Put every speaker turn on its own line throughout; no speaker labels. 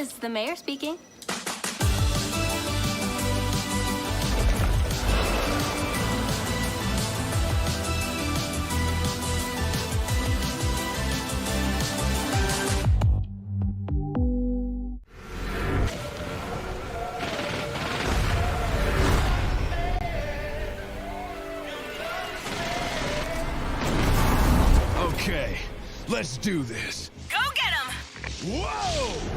This is the mayor speaking.
Okay, let's do this.
Go get him!
Whoa!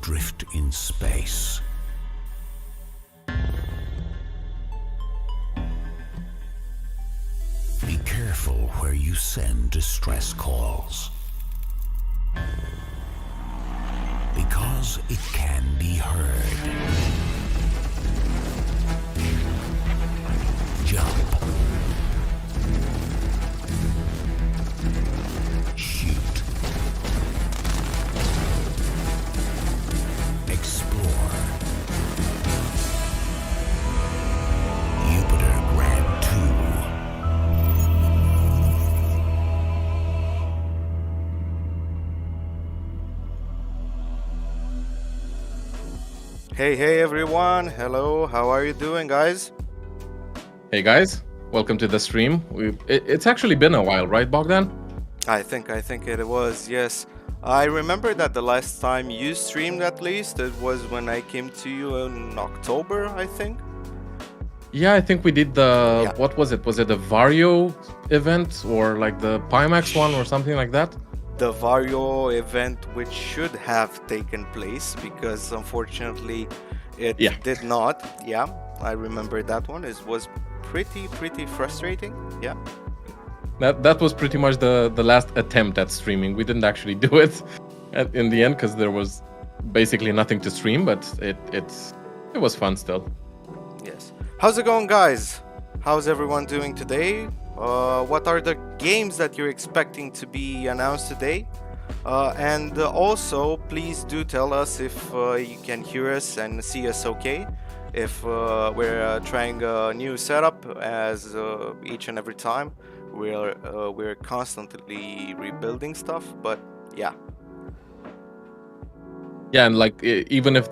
Drift in space. Be careful where you send distress calls, because it can be heard. Jump. Shoot. Explore. Jupiter Grad 2.
Hey everyone, hello, how are you doing, guys?
Hey guys, welcome to the stream. It's actually been a while, right, Bogdan?
I think it was, yes. I remember that the last time you streamed, at least, it was when I came to you in October, I think.
Yeah, I think we did the, what was it? Was it the Vario event or like the Pimax one or something like that?
The Vario event, which should have taken place, because unfortunately it did not. Yeah, I remember that one. It was pretty frustrating. Yeah.
That was pretty much the last attempt at streaming. We didn't actually do it in the end because there was basically nothing to stream, but it was fun still.
Yes. How's it going, guys? How's everyone doing today? What are the games that you're expecting to be announced today? And also, please do tell us if you can hear us and see us okay. If we're trying a new setup, as each and every time. We're constantly rebuilding stuff, but yeah.
Yeah, and like even if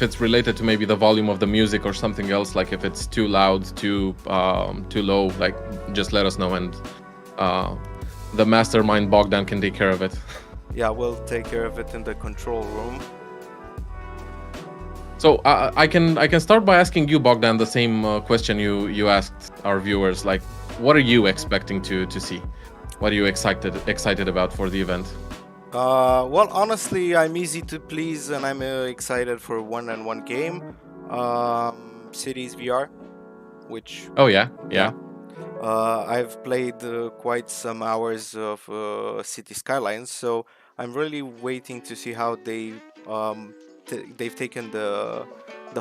it's related to maybe the volume of the music or something else, like if it's too loud, too low, like just let us know, and the mastermind Bogdan can take care of it.
Yeah, we'll take care of it in the control room.
So I can start by asking you, Bogdan, the same question you asked our viewers. Like, what are you expecting to see? What are you excited about for the event?
Well, honestly, I'm easy to please, and I'm excited for one game, Cities VR, which...
Oh yeah.
I've played quite some hours of City Skylines, so I'm really waiting to see how they've taken the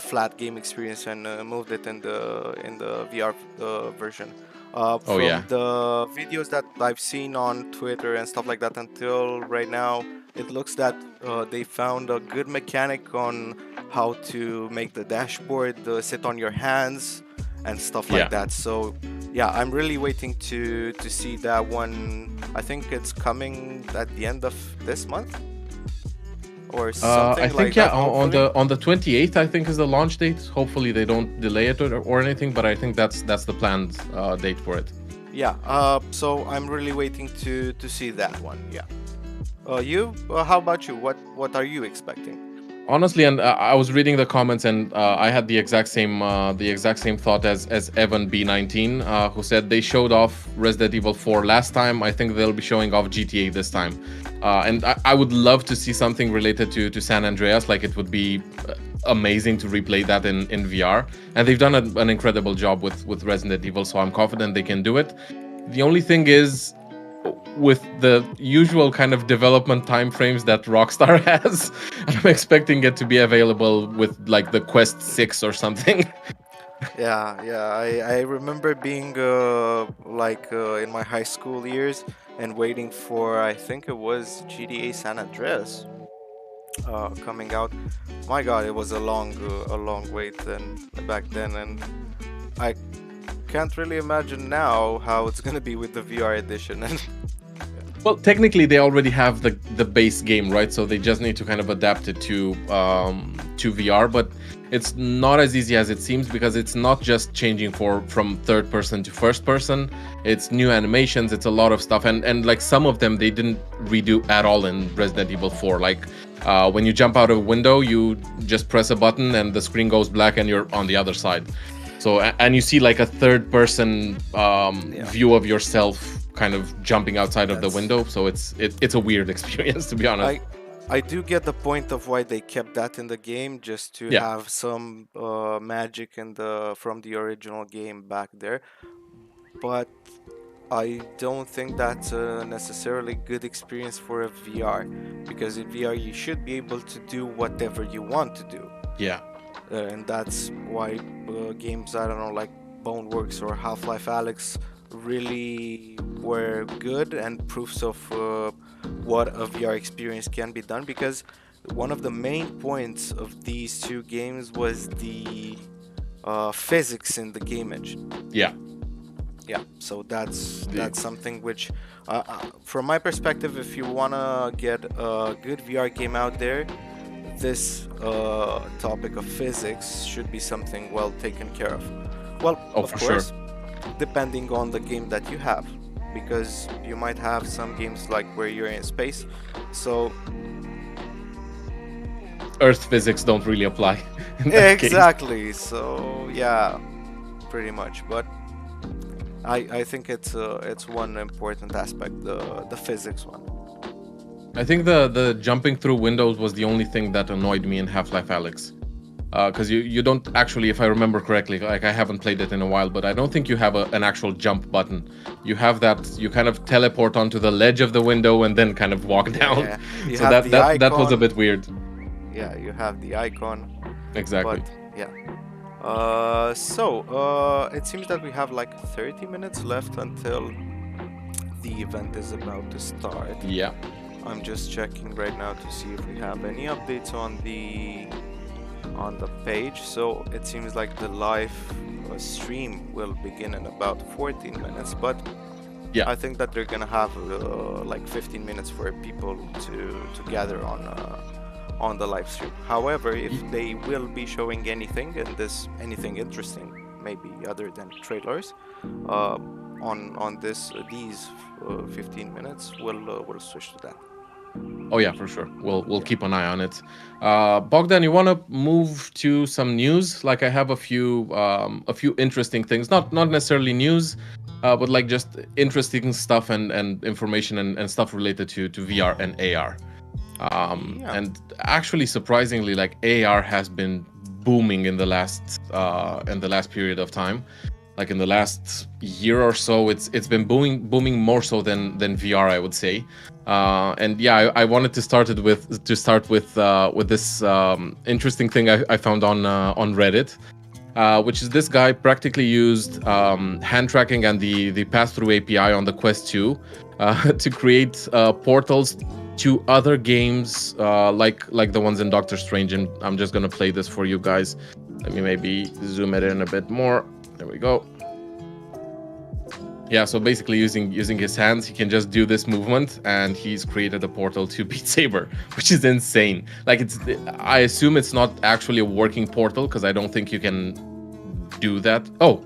flat game experience and moved it in the VR version. From the videos that I've seen on Twitter and stuff like that until right now, it looks that they found a good mechanic on how to make the dashboard sit on your hands and stuff like that. So yeah, I'm really waiting to see that one. I think it's coming at the end of this month. or something
I
like
think
that.
on the 28th I think is the launch date. Hopefully they don't delay it or anything, but I think that's the planned date for it.
Yeah. So I'm really waiting to see that one. Yeah. How about you? What are you expecting?
Honestly, and I was reading the comments, and I had the exact same thought as Evan B19, who said they showed off Resident Evil 4 last time. I think they'll be showing off GTA this time, and I would love to see something related to San Andreas. Like, it would be amazing to replay that in VR, and they've done an incredible job with Resident Evil, so I'm confident they can do it. The only thing is, with the usual kind of development timeframes that Rockstar has, I'm expecting it to be available with like the Quest 6 or something.
Yeah, I remember being in my high school years and waiting for, I think it was GTA San Andreas coming out. My God, it was a long wait back then, and I can't really imagine now how it's gonna be with the VR edition.
Well, technically they already have the base game, right? So they just need to kind of adapt it to VR, but it's not as easy as it seems, because it's not just changing from third person to first person. It's new animations, it's a lot of stuff, and like some of them they didn't redo at all in Resident Evil 4. Like when you jump out of a window, you just press a button and the screen goes black and you're on the other side. So, and you see like a third person view of yourself kind of jumping outside of the window. So it's a weird experience, to be honest.
I do get the point of why they kept that in the game, just to have some magic from the original game back there. But I don't think that's a necessarily good experience for a VR, because in VR you should be able to do whatever you want to do.
Yeah.
And that's why games, I don't know, like Boneworks or Half-Life Alyx really were good and proofs of what a VR experience can be done, because one of the main points of these two games was the physics in the game engine.
Yeah.
Yeah, so that's something which, from my perspective, if you wanna get a good VR game out there, this topic of physics should be something well taken care of. Well, of course, depending on the game that you have, because you might have some games like where you're in space, so
Earth physics don't really apply in that
exactly case. So yeah, pretty much. But I think it's one important aspect, the physics one.
I think the jumping through windows was the only thing that annoyed me in Half-Life Alyx. Because you don't actually, if I remember correctly, like I haven't played it in a while, but I don't think you have an actual jump button. You have that, you kind of teleport onto the ledge of the window and then kind of walk down.
Yeah,
so that was a bit weird.
Yeah, you have the icon.
Exactly.
But, yeah. It seems that we have like 30 minutes left until the event is about to start.
Yeah.
I'm just checking right now to see if we have any updates on the page. So it seems like the live stream will begin in about 14 minutes, but
yeah,
I think that they're gonna have like 15 minutes for people to gather on the live stream. However, if they will be showing anything anything interesting, maybe other than trailers, on these 15 minutes, we'll switch to that.
Oh yeah, for sure. We'll keep an eye on it. Bogdan, you want to move to some news? Like, I have a few interesting things, not necessarily news, but like just interesting stuff and information and stuff related to VR and AR. And actually, surprisingly, like AR has been booming in the last period of time. Like in the last year or so, it's been booming more so than VR, I would say. And yeah, I wanted to start with this interesting thing I found on Reddit, which is this guy practically used hand tracking and the pass-through API on the Quest 2 to create portals to other games like the ones in Doctor Strange. And I'm just gonna play this for you guys. Let me maybe zoom it in a bit more. There we go. Yeah, so basically using his hands, he can just do this movement, and he's created a portal to Beat Saber, which is insane. Like, I assume it's not actually a working portal, because I don't think you can do that. Oh,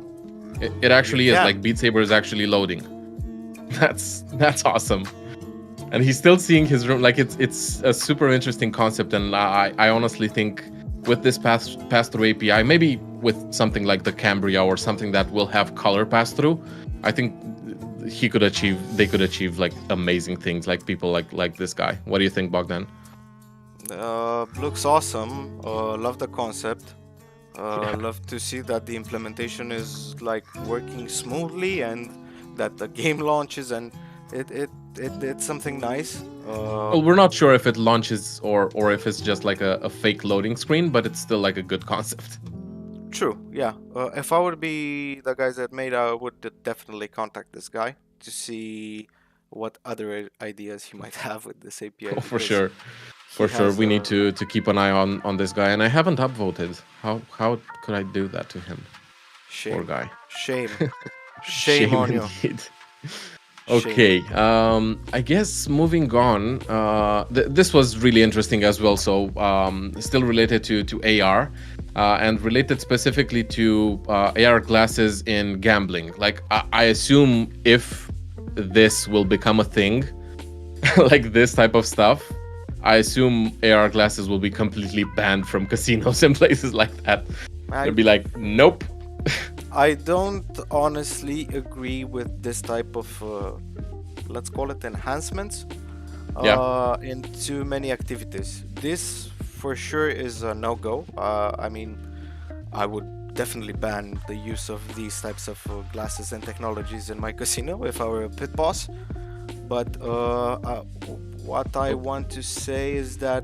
it actually is. Like, Beat Saber is actually loading. That's awesome. And he's still seeing his room. Like, it's a super interesting concept, and I honestly think with this pass-through API, maybe with something like the Cambria or something that will have color pass-through, I think they could achieve like amazing things, like people like this guy. What do you think, Bogdan?
Looks awesome. Love the concept. Love to see that the implementation is like working smoothly and that the game launches and it's something nice.
Well, we're not sure if it launches or if it's just like a fake loading screen, but it's still like a good concept.
True, yeah. If I would be the guys that made, I would definitely contact this guy to see what other ideas he might have with this API.
Oh, for sure. For sure, we need to keep an eye on this guy, and I haven't upvoted. How could I do that to him?
Shame.
Poor guy.
Shame. Shame on you.
Okay, I guess moving on. This was really interesting as well. So, still related to AR, and related specifically to AR glasses in gambling. Like, I assume if this will become a thing, like this type of stuff, I assume AR glasses will be completely banned from casinos and places like that. They'll be like, nope.
I don't honestly agree with this type of, let's call it enhancements, in too many activities. This for sure is a no-go. I mean, I would definitely ban the use of these types of glasses and technologies in my casino if I were a pit boss. But what I want to say is that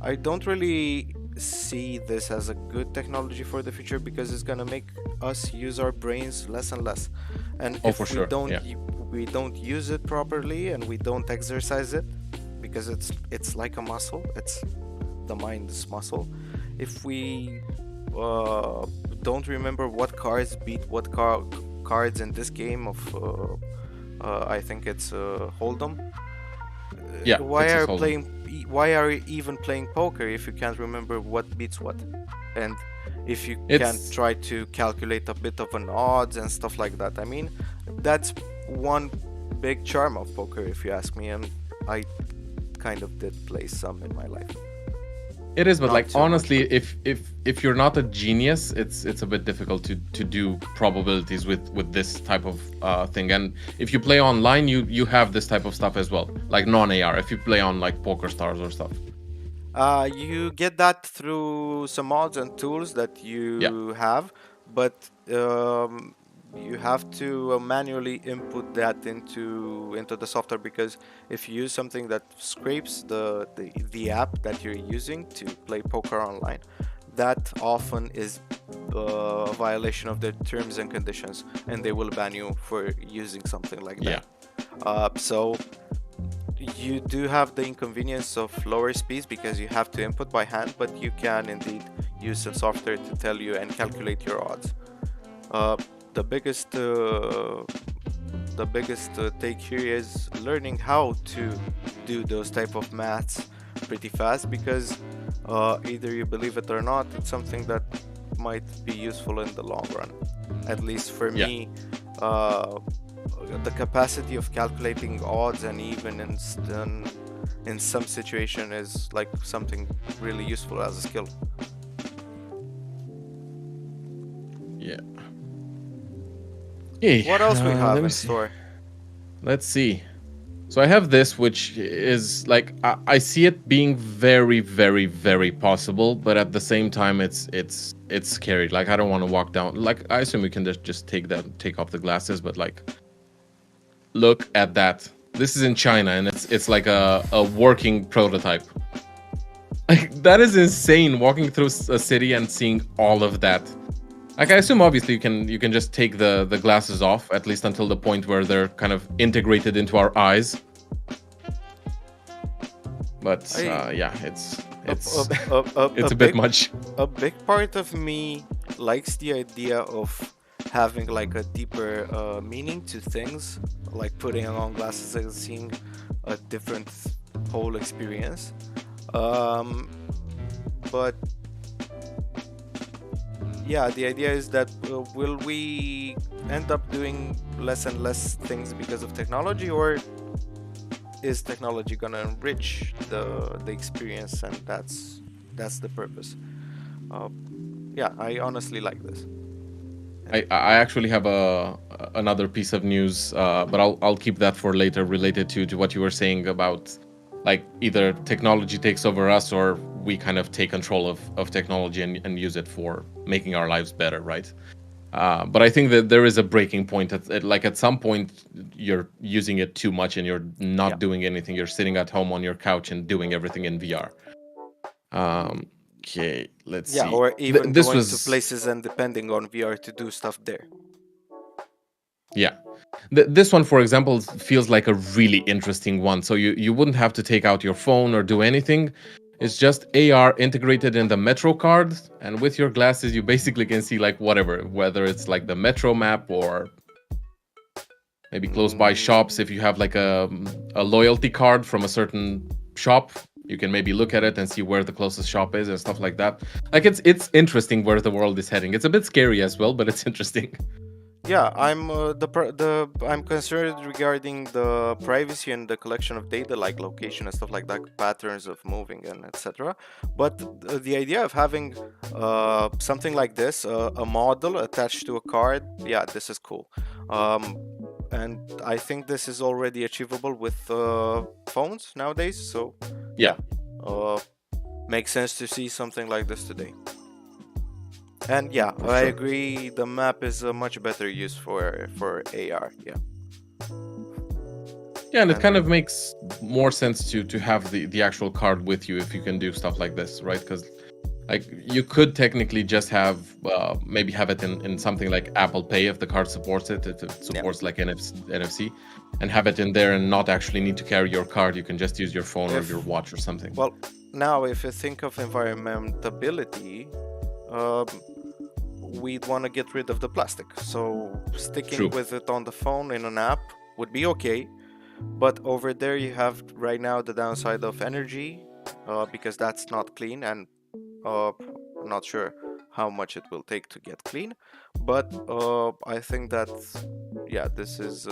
I don't really see this as a good technology for the future, because it's gonna make us use our brains less and less. And if we don't use it properly and we don't exercise it, because it's like a muscle, it's the mind's muscle. If we don't remember what cards beat what cards in this game of I think it's Hold'em. Why are you even playing poker if you can't remember what beats what? And if you can't try to calculate a bit of an odds and stuff like that. I mean, that's one big charm of poker, if you ask me, and I kind of did play some in my life.
It is, but not like honestly, if you're not a genius, it's a bit difficult to do probabilities with this type of thing. And if you play online, you have this type of stuff as well, like non-AR. If you play on like PokerStars or stuff,
you get that through some mods and tools that you have, but you have to manually input that into the software, because if you use something that scrapes the app that you're using to play poker online, that often is a violation of their terms and conditions, and they will ban you for using something like that. So you do have the inconvenience of lower speeds because you have to input by hand, but you can indeed use some software to tell you and calculate your odds. The biggest take here is learning how to do those type of maths pretty fast, because either you believe it or not, it's something that might be useful in the long run. At least for me, the capacity of calculating odds and even in some situation is like something really useful as a skill. What else we have in store?
Let's see. So I have this, which is like I see it being very, very, very possible, but at the same time, it's scary. Like, I don't want to walk down. Like, I assume we can just take off the glasses, but like, look at that. This is in China, and it's like a working prototype. Like, that is insane. Walking through a city and seeing all of that. Like, I assume obviously you can just take the glasses off, at least until the point where they're kind of integrated into our eyes. But it's a bit much.
A big part of me likes the idea of having like a deeper meaning to things, like putting on glasses and seeing a different whole experience. But yeah, the idea is that will we end up doing less and less things because of technology, or is technology gonna enrich the experience, and that's the purpose. Yeah, I honestly like this.
I actually have another piece of news, but I'll keep that for later, related to what you were saying about like either technology takes over us or we kind of take control of technology and use it for making our lives better, right? But I think that there is a breaking point. At some point, you're using it too much and you're not doing anything. You're sitting at home on your couch and doing everything in VR. Okay, let's see.
Yeah, or even
this
going
was...
to places and depending on VR to do stuff there.
Yeah. This one, for example, feels like a really interesting one. So you wouldn't have to take out your phone or do anything. It's just AR integrated in the Metro card, and with your glasses, you basically can see like whatever, whether it's like the Metro map or maybe close by shops. If you have like a loyalty card from a certain shop, you can maybe look at it and see where the closest shop is and stuff like that. Like it's interesting where the world is heading. It's a bit scary as well, but it's interesting.
Yeah, I'm concerned regarding the privacy and the collection of data, like location and stuff like that, patterns of moving and etc. But the idea of having something like this, a model attached to a card, yeah, this is cool. And I think this is already achievable with phones nowadays. So
yeah,
makes sense to see something like this today. And yeah, I agree. The map is a much better use for AR. Yeah.
Yeah, and it kind of makes more sense to have the actual card with you if you can do stuff like this, right? Because like you could technically just have maybe have it in something like Apple Pay if the card supports it. If it supports like NFC, and have it in there and not actually need to carry your card. You can just use your phone or your watch or something.
Well, now if you think of environmentability, we'd want to get rid of the plastic. So sticking with it on the phone in an app would be okay. But over there you have right now the downside of energy, because that's not clean, and I'm not sure how much it will take to get clean. But I think that, yeah, this is,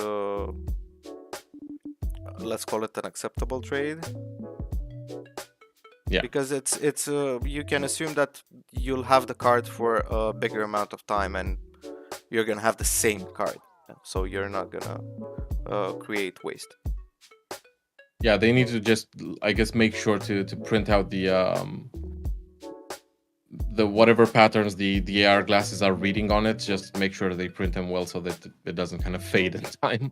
let's call it an acceptable trade.
Yeah.
Because it's you can assume that you'll have the card for a bigger amount of time, and you're gonna have the same card, so you're not gonna create waste.
Yeah, they need to just, I guess, make sure to print out the whatever patterns the AR glasses are reading on it. Just make sure they print them well so that it doesn't kind of fade in time.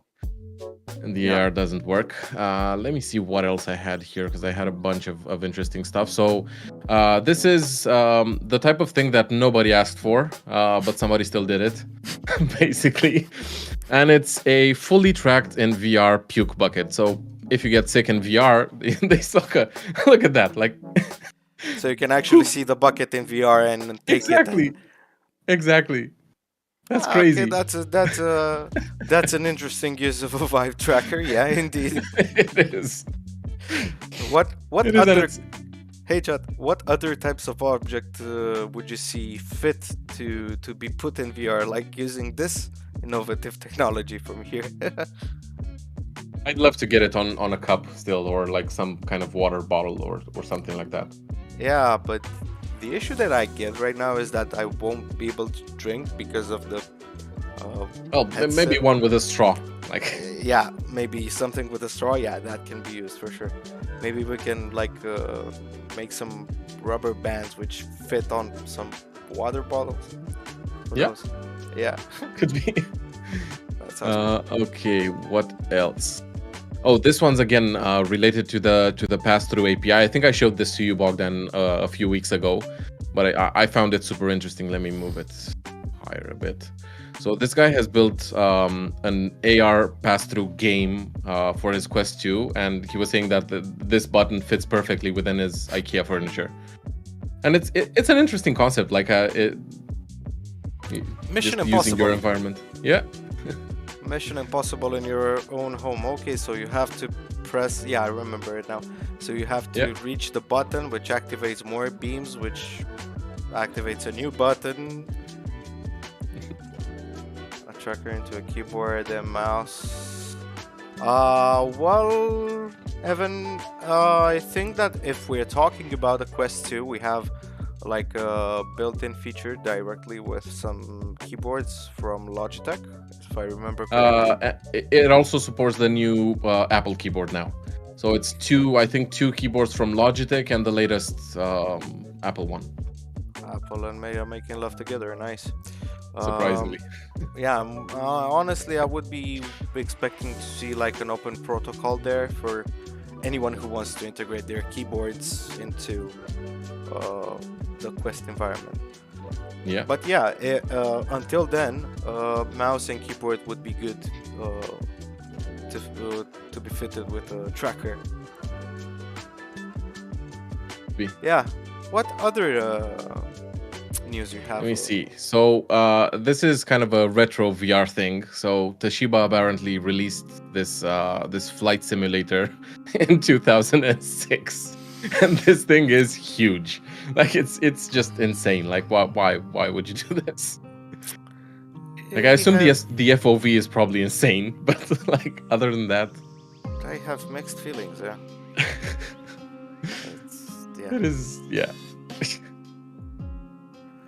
And the AR doesn't work. Let me see what else I had here, because I had a bunch of interesting stuff. So this is the type of thing that nobody asked for, but somebody still did it, basically. And it's a fully tracked in VR puke bucket. So if you get sick in VR, they suck a... Look at that. Like,
so you can actually see the bucket in VR and take it.
Exactly. That's crazy.
Okay, that's an interesting use of a vibe tracker. Yeah, indeed.
It is.
What other? Hey chat, what other types of object would you see fit to be put in VR, like using this innovative technology from here?
I'd love to get it on a cup still, or like some kind of water bottle or something like that.
Yeah, but the issue that I get right now is that I won't be able to drink because of the headset.
Maybe one with a straw, like
yeah, maybe something with a straw. Yeah, that can be used for sure. Maybe we can like make some rubber bands which fit on some water bottles. Yeah,
could be.
That sounds good.
Okay, what else? Oh, this one's again related to the pass-through API. I think I showed this to you, Bogdan, a few weeks ago, but I found it super interesting. Let me move it higher a bit. So this guy has built an AR pass-through game for his Quest 2, and he was saying that this button fits perfectly within his IKEA furniture. And it's an interesting concept. Like
Mission
Just using your
Impossible.
environment. Yeah.
Mission Impossible in your own home. Okay, so you have to press. Yeah, I remember it now. So you have to reach the button, which activates more beams, which activates a new button. A tracker into a keyboard and mouse. Well, Evan, I think that if we're talking about the Quest 2, we have like a built-in feature directly with some keyboards from Logitech, if I remember correctly.
It also supports the new Apple keyboard now. So it's I think two keyboards from Logitech and the latest Apple one.
Apple and Meta making love together, nice.
Surprisingly.
Yeah, honestly, I would be expecting to see like an open protocol there for anyone who wants to integrate their keyboards into the Quest environment.
Yeah.
But yeah, until then, mouse and keyboard would be good to be fitted with a tracker. Yeah. What other news you have?
Let me see. So this is kind of a retro VR thing. So Toshiba apparently released this flight simulator in 2006, and this thing is huge. Like it's just insane. Like why would you do this? Like I assume the FOV is probably insane, but like other than that,
I have mixed feelings. Yeah.
It is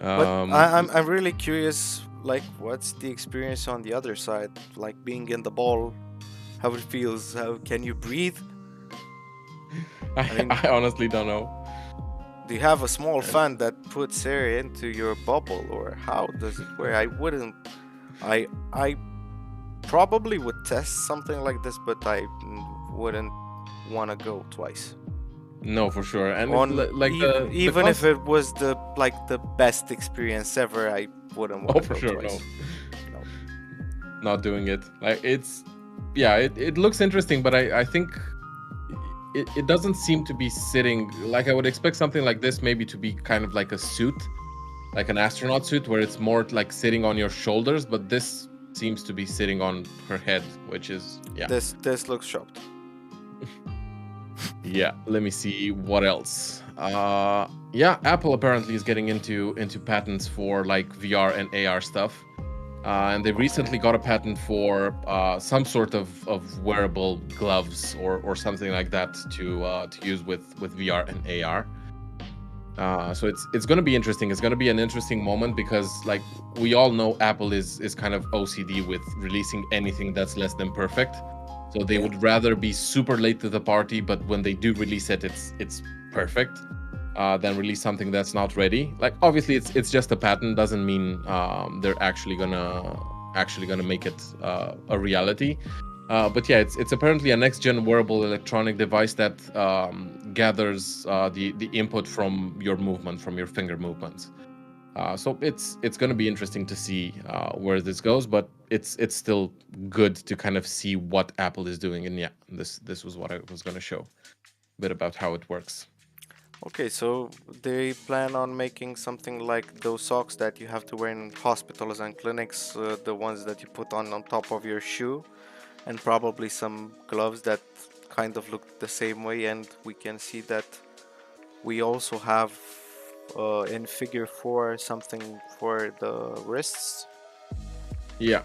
But I'm really curious, like, what's the experience on the other side? Like being in the ball, how it feels. How can you breathe?
I honestly don't know.
Do you have a small fan that puts air into your bubble, or how does it work? I probably would test something like this, but I wouldn't want to go twice.
No, for sure. And
even if it was the best experience ever, I wouldn't want to go
sure,
twice.
No. Not doing it. Like it looks interesting, but I think it doesn't seem to be sitting. Like I would expect something like this maybe to be kind of like a suit, like an astronaut suit, where it's more like sitting on your shoulders, but this seems to be sitting on her head, which is
This looks shocked.
Yeah, let me see what else. Apple apparently is getting into patents for like VR and AR stuff, and they recently got a patent for some sort of wearable gloves or something like that to use with VR and AR. So it's going to be interesting. It's going to be an interesting moment because like we all know Apple is kind of OCD with releasing anything that's less than perfect. So they would rather be super late to the party, but when they do release it, it's perfect, than release something that's not ready. Like obviously, it's just a patent, doesn't mean they're actually gonna make it a reality. But yeah, it's apparently a next-gen wearable electronic device that gathers the input from your movement, from your finger movements. So it's going to be interesting to see where this goes, but it's still good to kind of see what Apple is doing. And yeah, this was what I was going to show, a bit about how it works.
Okay, so they plan on making something like those socks that you have to wear in hospitals and clinics, the ones that you put on top of your shoe, and probably some gloves that kind of look the same way. And we can see that we also have in figure 4 something for the wrists.
Yeah,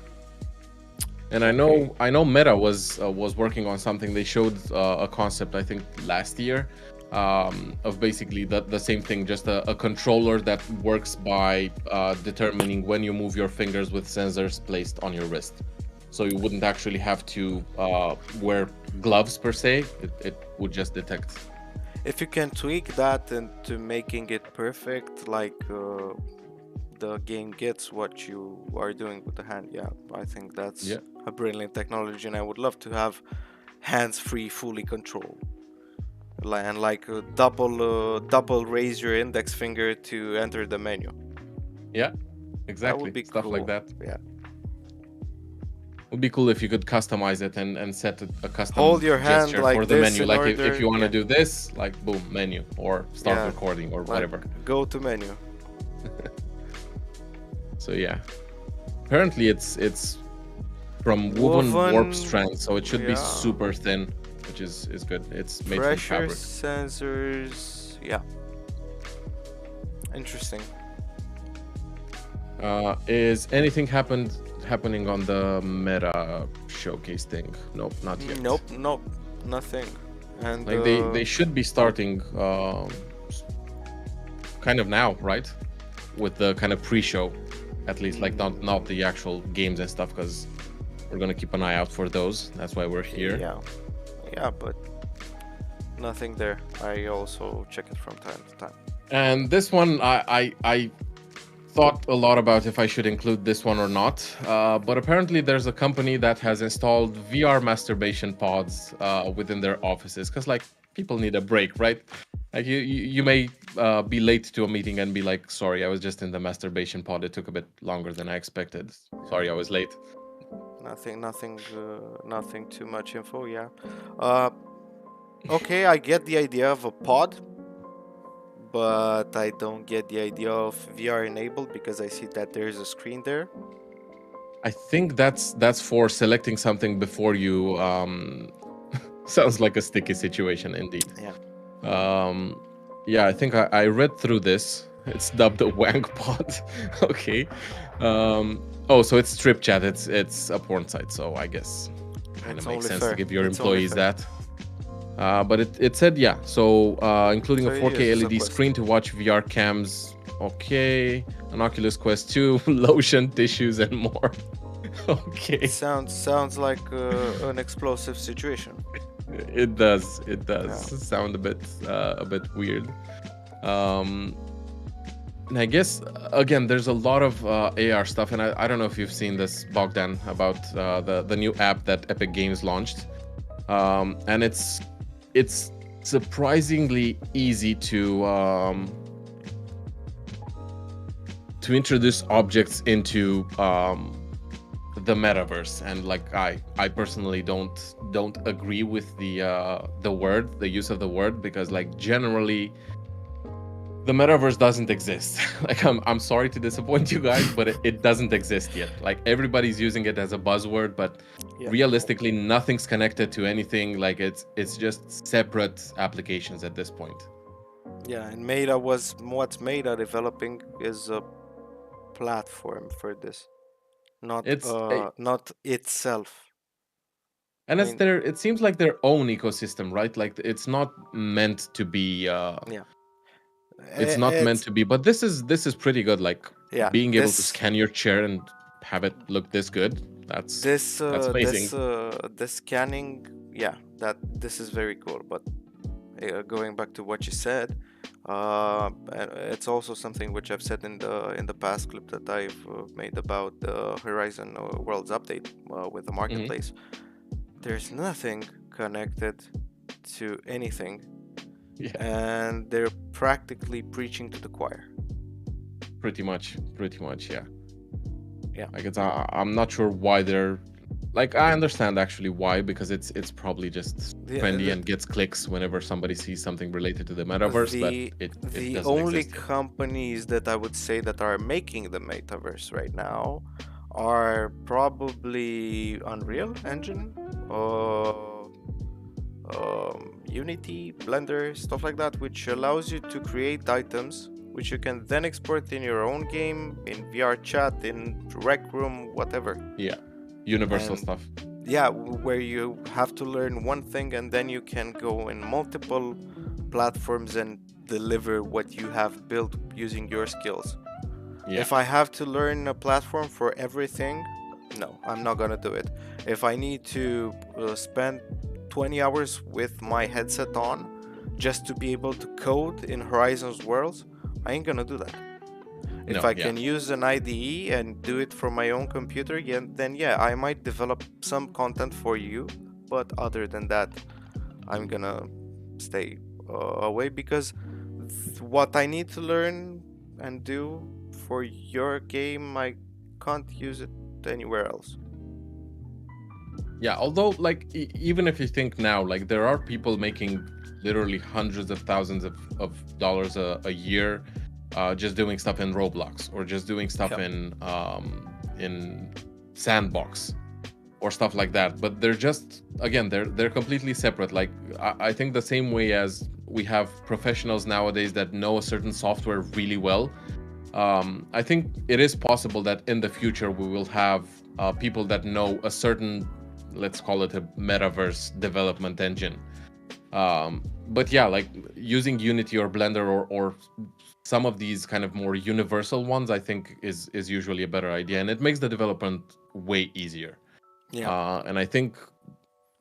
and I know Meta was working on something. They showed a concept I think last year of basically the same thing, just a controller that works by determining when you move your fingers with sensors placed on your wrist. So you wouldn't actually have to wear gloves per se. It would just detect.
If you can tweak that into making it perfect, like the game gets what you are doing with the hand, I think that's a brilliant technology, and I would love to have hands-free, fully control, and like double raise your index finger to enter the menu.
Yeah, exactly.
That would be
stuff
cool.
like that.
Yeah.
Would be cool if you could customize it and set a custom
Hold your hand
gesture
like
for the
this
menu.
in
Like
order,
if you want to do this, like boom, menu, or start recording or
like
whatever.
Go to menu.
So yeah, apparently it's from woven warp strand, so it should be super thin, which is good. It's made from
Pressure
fabric.
sensors, yeah. Interesting.
Is anything happening on the Meta showcase thing? Nope, not yet.
Nope, nothing. And
like they should be starting kind of now, right? With the kind of pre-show, at least, like not the actual games and stuff, because we're gonna keep an eye out for those. That's why we're here.
Yeah, but nothing there. I also check it from time to time.
And this one, I thought a lot about if I should include this one or not. But apparently there's a company that has installed VR masturbation pods within their offices, because like people need a break, right? Like you may be late to a meeting and be like, sorry, I was just in the masturbation pod. It took a bit longer than I expected. Sorry, I was late.
Nothing too much info. Yeah. Okay, I get the idea of a pod, but I don't get the idea of VR enabled, because I see that there's a screen there.
I think that's for selecting something before you. Sounds like a sticky situation indeed.
Yeah.
Yeah, I think I read through this. It's dubbed a wank pod. Okay. Oh, so it's strip chat. It's a porn site, so I guess kind of makes sense to give your employees that. But it said, yeah, so including a 4K LED screen to watch VR cams. Okay, an Oculus Quest 2, lotion, tissues, and more. Okay.
Sounds like an explosive situation.
It does. Sound a bit weird. And I guess again, there's a lot of AR stuff, and I don't know if you've seen this, Bogdan, about the new app that Epic Games launched, and it's surprisingly easy to introduce objects into the metaverse. And like I personally don't agree with the use of the word, because like generally the metaverse doesn't exist. Like I'm sorry to disappoint you guys, but it doesn't exist yet. Like everybody's using it as a buzzword, but realistically nothing's connected to anything. Like it's just separate applications at this point.
Yeah, and what's Meta developing is a platform for this, not itself.
And it seems like their own ecosystem, right? Like it's not meant to be it's not meant to be, but this is pretty good. Like being able to scan your chair and have it look this good. That's amazing.
This scanning, this is very cool. But going back to what you said, it's also something which I've said in the past clip that I've made about the Horizon Worlds update with the marketplace. There's nothing connected to anything.
Yeah.
And they're practically preaching to the choir.
Pretty much, yeah.
Yeah.
Like I'm not sure why they're like. I understand actually why, because it's probably just trendy and gets clicks whenever somebody sees something related to the metaverse. But the
only companies that I would say that are making the metaverse right now are probably Unreal Engine, Unity, Blender, stuff like that, which allows you to create items which you can then export in your own game, in VR chat, in Rec Room, whatever.
Yeah, universal stuff.
Yeah, where you have to learn one thing and then you can go in multiple platforms and deliver what you have built using your skills. Yeah. If I have to learn a platform for everything, no, I'm not gonna do it. If I need to spend 20 hours with my headset on just to be able to code in Horizon's worlds, I ain't gonna do that. If I can use an IDE and do it from my own computer, then I might develop some content for you, but other than that, I'm gonna stay away, because what I need to learn and do for your game, I can't use it anywhere else.
Yeah, although like even if you think now, like there are people making literally hundreds of thousands of dollars a year just doing stuff in Roblox or just doing stuff in Sandbox or stuff like that. But they're just, again, they're completely separate. Like I think the same way as we have professionals nowadays that know a certain software really well. I think it is possible that in the future we will have people that know a certain, let's call it a metaverse development engine. But yeah, like using Unity or Blender or some of these kind of more universal ones, I think is usually a better idea, and it makes the development way easier.
Yeah.
And I think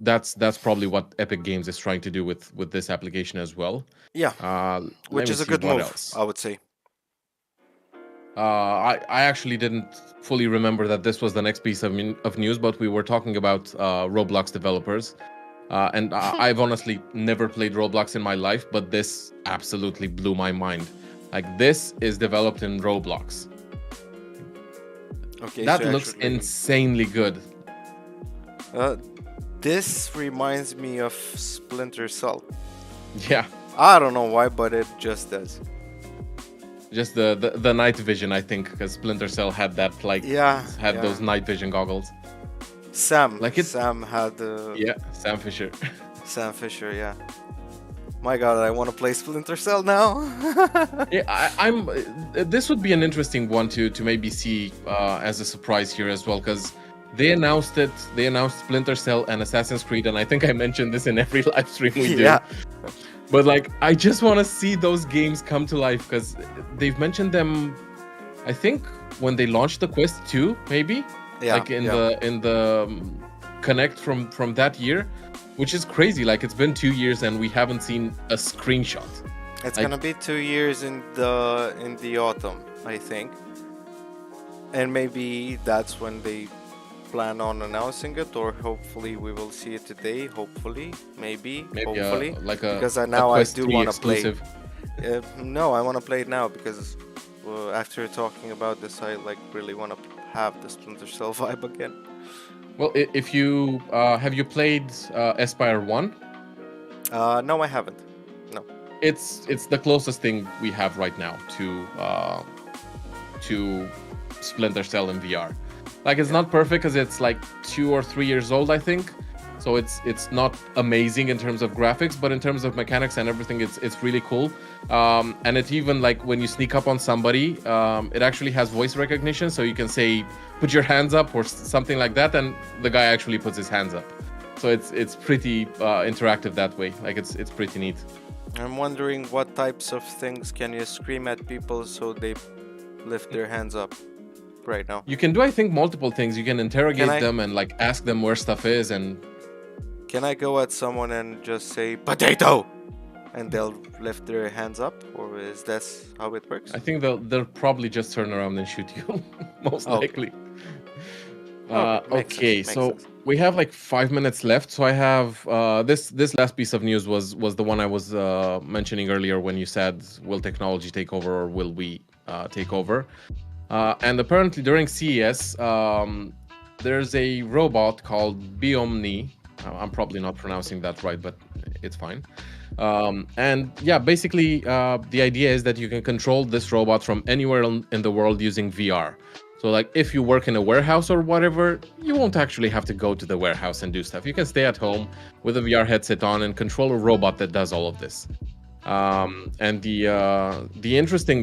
that's probably what Epic Games is trying to do with this application as well.
Yeah.
Let
Which
me
is a
see
good
what
move,
else.
I would say.
I actually didn't fully remember that this was the next piece of news, but we were talking about Roblox developers. And I've honestly never played Roblox in my life, but this absolutely blew my mind. Like, this is developed in Roblox.
Okay,
That
so
looks
actually,
insanely good.
this reminds me of Splinter Cell.
Yeah,
I don't know why, but it just does.
just the night vision, I think, because Splinter Cell had that, like,
Yeah.
those night vision goggles.
Sam.
Like it-
Sam had.
Yeah, Sam Fisher.
Sam Fisher, yeah. My God, I want to play Splinter Cell now.
Yeah, I'm. This would be an interesting one to maybe see as a surprise here as well, because they announced it. They announced Splinter Cell and Assassin's Creed, and I think I mentioned this in every live stream we do.
Yeah.
But like, I just want to see those games come to life, because they've mentioned them. I think when they launched the Quest 2, maybe.
Yeah,
Like in the Connect from that year, which is crazy. Like, it's been 2 years and we haven't seen a screenshot.
It's
like-
gonna be 2 years in the autumn, I think. And maybe that's when they plan on announcing it, or hopefully we will see it today. Hopefully, maybe hopefully,
like a
because
a Quest 3
want to play.
exclusive.
No, I want to play it now because after talking about this, I like really want to have the Splinter Cell vibe again.
Well, if you have you played Espire 1?
No, I haven't. No.
It's the closest thing we have right now to Splinter Cell in VR. Like, it's not perfect because it's like 2 or 3 years old, I think. So it's not amazing in terms of graphics, but in terms of mechanics and everything, it's really cool. And it even, like, when you sneak up on somebody, it actually has voice recognition, so you can say, "Put your hands up" or something like that, and the guy actually puts his hands up. So it's pretty interactive that way. Like, it's pretty neat.
I'm wondering what types of things can you scream at people so they lift their hands up right now.
You can do, I think, multiple things. You can interrogate
I-
them and like ask them where stuff is, and
Can I go at someone and just say potato, and they'll lift their hands up, or is that how it works?
I think they'll probably just turn around and shoot you, most
Okay.
likely.
Makes
Okay,
sense,
so
makes sense.
we have like 5 minutes left. So I have this last piece of news was the one I was mentioning earlier when you said, will technology take over or will we take over? And apparently during CES, there's a robot called Biomni. I'm probably not pronouncing that right, but it's fine. And yeah, basically the idea is that you can control this robot from anywhere in the world using VR. So like, if you work in a warehouse or whatever, you won't actually have to go to the warehouse and do stuff. You can stay at home with a VR headset on and control a robot that does all of this. And the interesting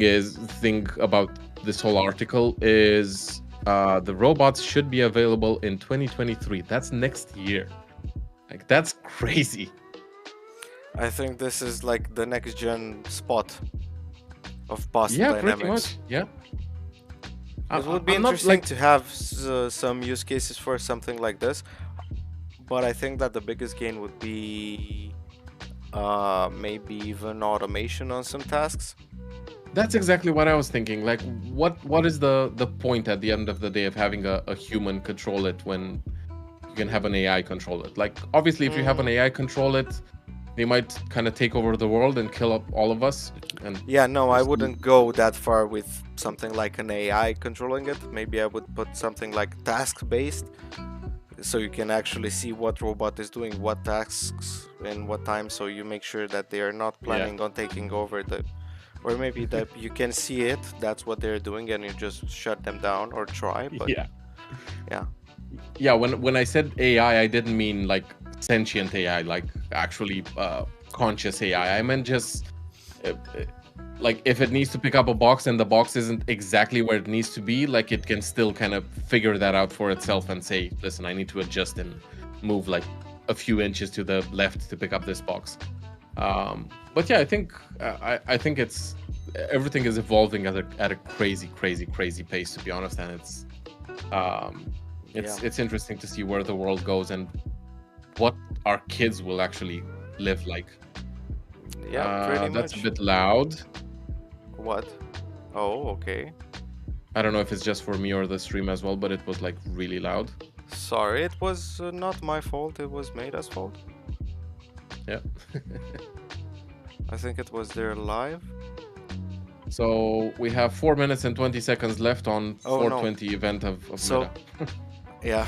thing about this whole article is the robots should be available in 2023. That's next year. Like, that's crazy.
I think this is like the next gen spot of Boston
Yeah,
Dynamics.
pretty much. Yeah.
It would be
I'm not,
interesting
like-
to have some use cases for something like this, but I think that the biggest gain would be maybe even automation on some tasks.
That's exactly what I was thinking. Like, what is the point at the end of the day of having a human control it when you can have an AI control it? Like, obviously, if you have an AI control it, they might kind of take over the world and kill up all of us. And
Yeah, no, I wouldn't go that far with something like an AI controlling it. Maybe I would put something like task-based, so you can actually see what robot is doing what tasks in what time, so you make sure that they are not planning on taking over the Or maybe that you can see it, that's what they're doing, and you just shut them down or try. But
Yeah.
yeah.
Yeah, when I said AI, I didn't mean like sentient AI, like actually conscious AI. I meant just like if it needs to pick up a box and the box isn't exactly where it needs to be, like it can still kind of figure that out for itself and say, listen, I need to adjust and move like a few inches to the left to pick up this box. But yeah, I think it's everything is evolving at a crazy pace, to be honest, and it's interesting to see where the world goes and what our kids will actually live like.
Yeah, pretty
That's
much.
a bit loud.
What? Oh, okay.
I don't know if it's just for me or the stream as well, but it was like really loud.
Sorry, it was not my fault. It was Maida's fault.
Yeah.
I think it was their live.
So we have 4 minutes and 20 seconds left on
Oh, no.
420 event of
So-
Meta.
Yeah.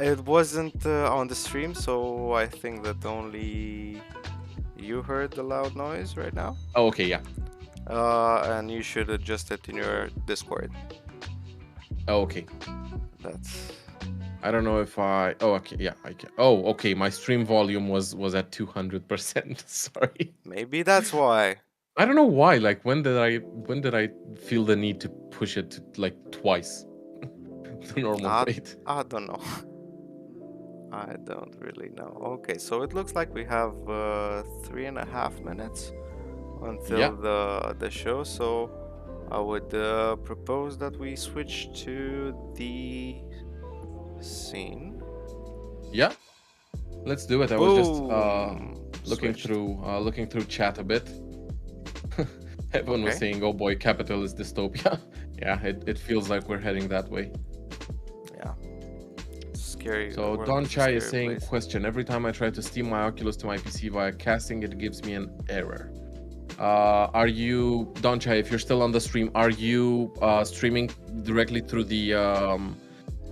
It wasn't on the stream, so I think that only you heard the loud noise right now.
Oh, okay, yeah.
And you should adjust it in your Discord.
Oh, okay.
That's
I don't know if I. Oh, okay, yeah, I can. Oh, okay. My stream volume was at 200%. Sorry.
maybe that's why.
I don't know why. Like, when did I feel the need to push it to, like twice the normal rate?
I don't know. I don't really know. Okay, so it looks like we have 3.5 minutes until
Yeah.
the show. So I would propose that we switch to the scene.
Yeah. Let's do it. I was just
Boom.
looking
Switched.
through chat a bit. Everyone was
Okay.
saying, "Oh boy, capital is dystopia." Yeah, it feels like we're heading that way.
Yeah. Scary. the
So
world
Don
is a
Chai is
scary
saying,
place.
question, every time I try to steam my Oculus to my PC via casting, it gives me an error. Are you, Don Chai, if you're still on the stream, are you streaming directly through the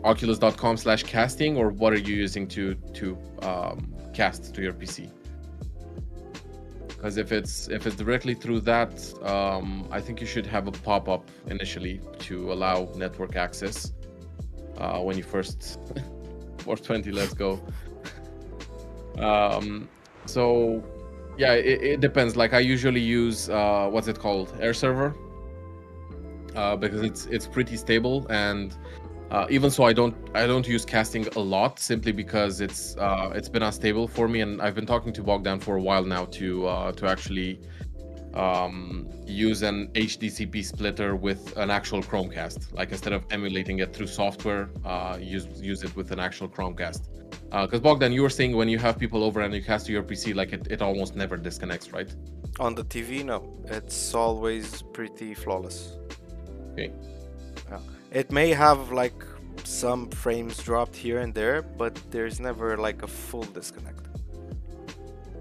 oculus.com/casting, or what are you using to cast to your PC? Because if it's directly through that, I think you should have a pop-up initially to allow network access when you first 420. Let's go. So yeah, it depends. Like I usually use what's it called, Air Server, because it's pretty stable, and even so, I don't use casting a lot, simply because it's been unstable for me, and I've been talking to Bogdan for a while now to actually use an HDCP splitter with an actual Chromecast. Like, instead of emulating it through software, use it with an actual Chromecast. Because Bogdan, you were saying when you have people over and you cast to your PC, like it almost never disconnects, right?
On the TV, no. It's always pretty flawless.
Okay.
Yeah. It may have like some frames dropped here and there, but there's never like a full disconnect.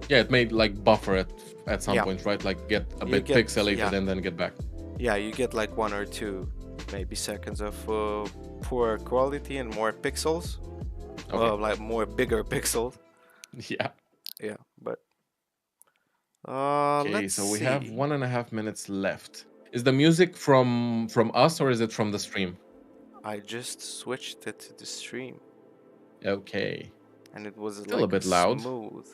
Yeah, it may like buffer it at some
Yeah.
point, right? Like get a
You
bit
get-
pixelated
yeah.
and then get back.
Yeah, you get like 1 or 2 maybe seconds of poor quality and more pixels.
Okay.
Like more bigger pixels.
Yeah.
Yeah, but
Okay,
let's
so we
see.
have 1.5 minutes left. Is the music from us, or is it from the stream?
I just switched it to the stream
Okay.
and it was
Still a
like
bit loud.
smooth.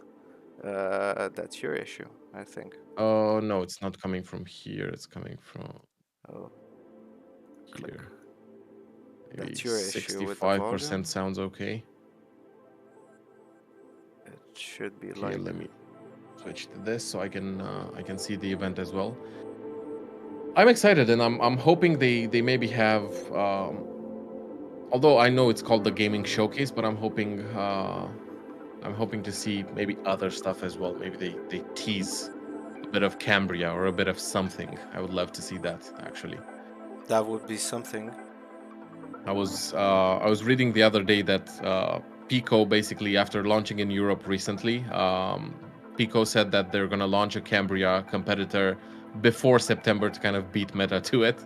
That's your issue, I think.
Oh no, it's not coming from here. It's coming from
Oh, click.
here.
That's
Maybe
your issue with the
65%
volume.
sounds okay.
It should be
Okay,
like
let me switch to this so I can see the event as well. I'm excited, and I'm hoping they maybe have. Although I know it's called the gaming showcase, but I'm hoping to see maybe other stuff as well. Maybe they tease a bit of Cambria or a bit of something. I would love to see that, actually.
that would be something.
I was reading the other day that Pico, basically, after launching in Europe recently, Pico said that they're gonna launch a Cambria competitor before September to kind of beat Meta to it.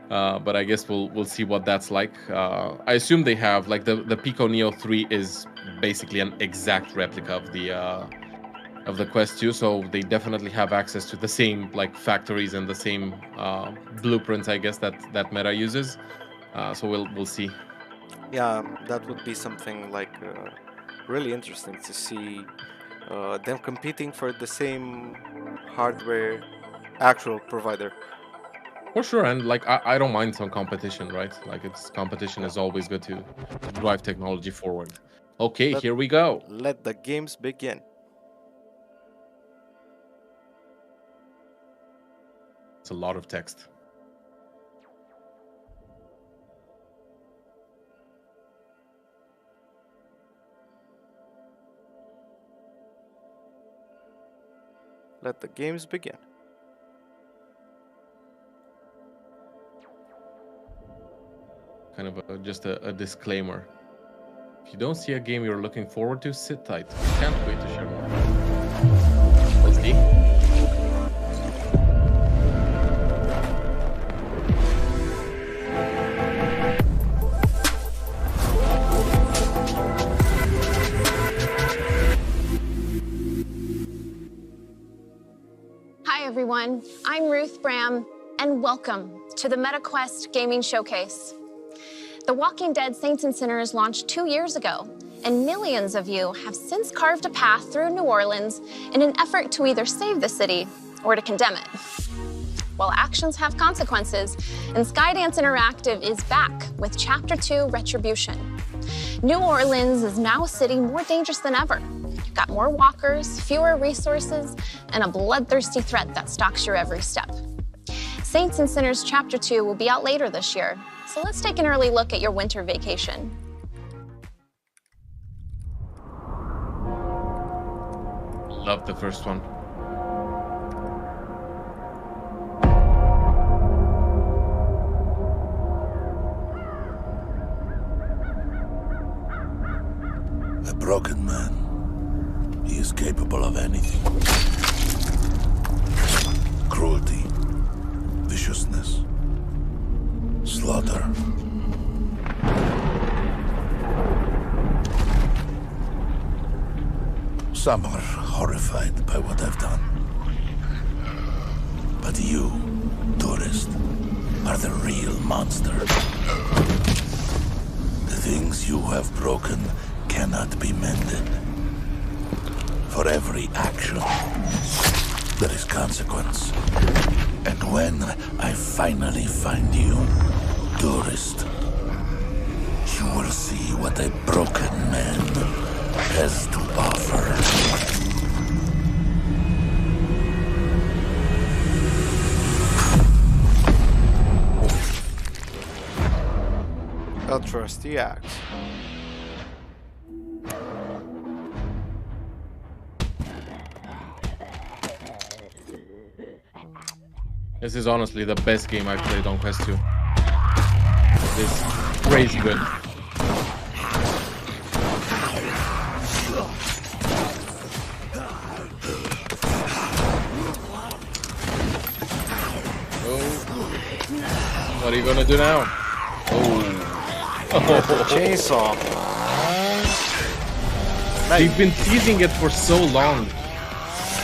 But I guess we'll see what that's like. I assume they have, like, the Pico Neo 3 is basically an exact replica of the Quest 2, so they definitely have access to the same like factories and the same blueprints, I guess, that Meta uses. So we'll see.
Yeah, that would be something like really interesting to see them competing for the same hardware actual provider.
For sure, and like I don't mind some competition, right? Like competition is always good to drive technology forward. Okay, here we go.
Let the games begin.
It's a lot of text.
Let the games begin.
Kind of just a disclaimer. If you don't see a game you're looking forward to, sit tight. Can't wait to share more. We'll see.
Hi everyone, I'm Ruth Bram, and welcome to the MetaQuest Gaming Showcase. The Walking Dead Saints and Sinners launched 2 years ago, and millions of you have since carved a path through New Orleans in an effort to either save the city or to condemn it. Well, actions have consequences, and Skydance Interactive is back with Chapter 2 Retribution. New Orleans is now a city more dangerous than ever. You've got more walkers, fewer resources, and a bloodthirsty threat that stalks your every step. Saints and Sinners Chapter 2 will be out later this year, so let's take an early look at your winter vacation.
Love the first one.
A broken man. He is capable of anything. Cruelty, viciousness, slaughter. Some are horrified by what I've done. But you, tourist, are the real monster. The things you have broken cannot be mended. For every action, there is consequence. And when I finally find you, tourist, you will see what a broken man has to offer.
I'll trust the axe.
This is honestly the best game I've played on Quest 2. It's crazy good. Oh. What are you gonna do now? Oh.
Chainsaw.
They've been teasing it for so long.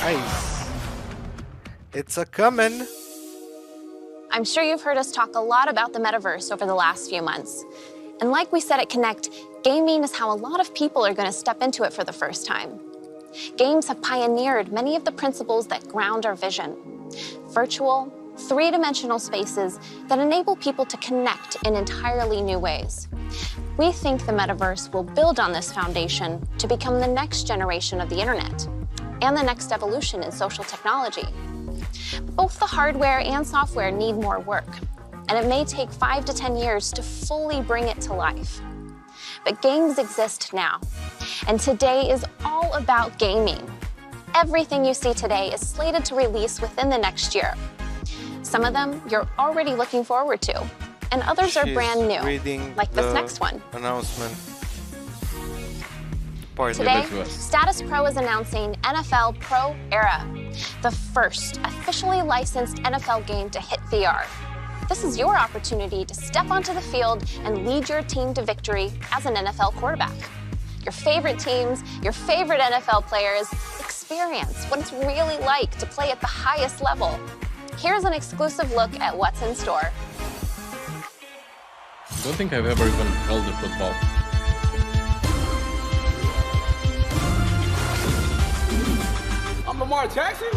Nice. It's a coming.
I'm sure you've heard us talk a lot about the metaverse over the last few months. And like we said at Connect, gaming is how a lot of people are going to step into it for the first time. Games have pioneered many of the principles that ground our vision. Virtual, three-dimensional spaces that enable people to connect in entirely new ways. We think the metaverse will build on this foundation to become the next generation of the internet and the next evolution in social technology. Both the hardware and software need more work, and it may take 5 to 10 years to fully bring it to life. But games exist now, and today is all about gaming. Everything you see today is slated to release within the next year. Some of them you're already looking forward to, and others are brand new, like this next one.
Announcement.
Today, Status Pro is announcing NFL Pro Era, the first officially licensed NFL game to hit VR. This is your opportunity to step onto the field and lead your team to victory as an NFL quarterback. Your favorite teams, your favorite NFL players, experience what it's really like to play at the highest level. Here's an exclusive look at what's in store.
I don't think I've ever even held a football.
I'm Lamar Jackson?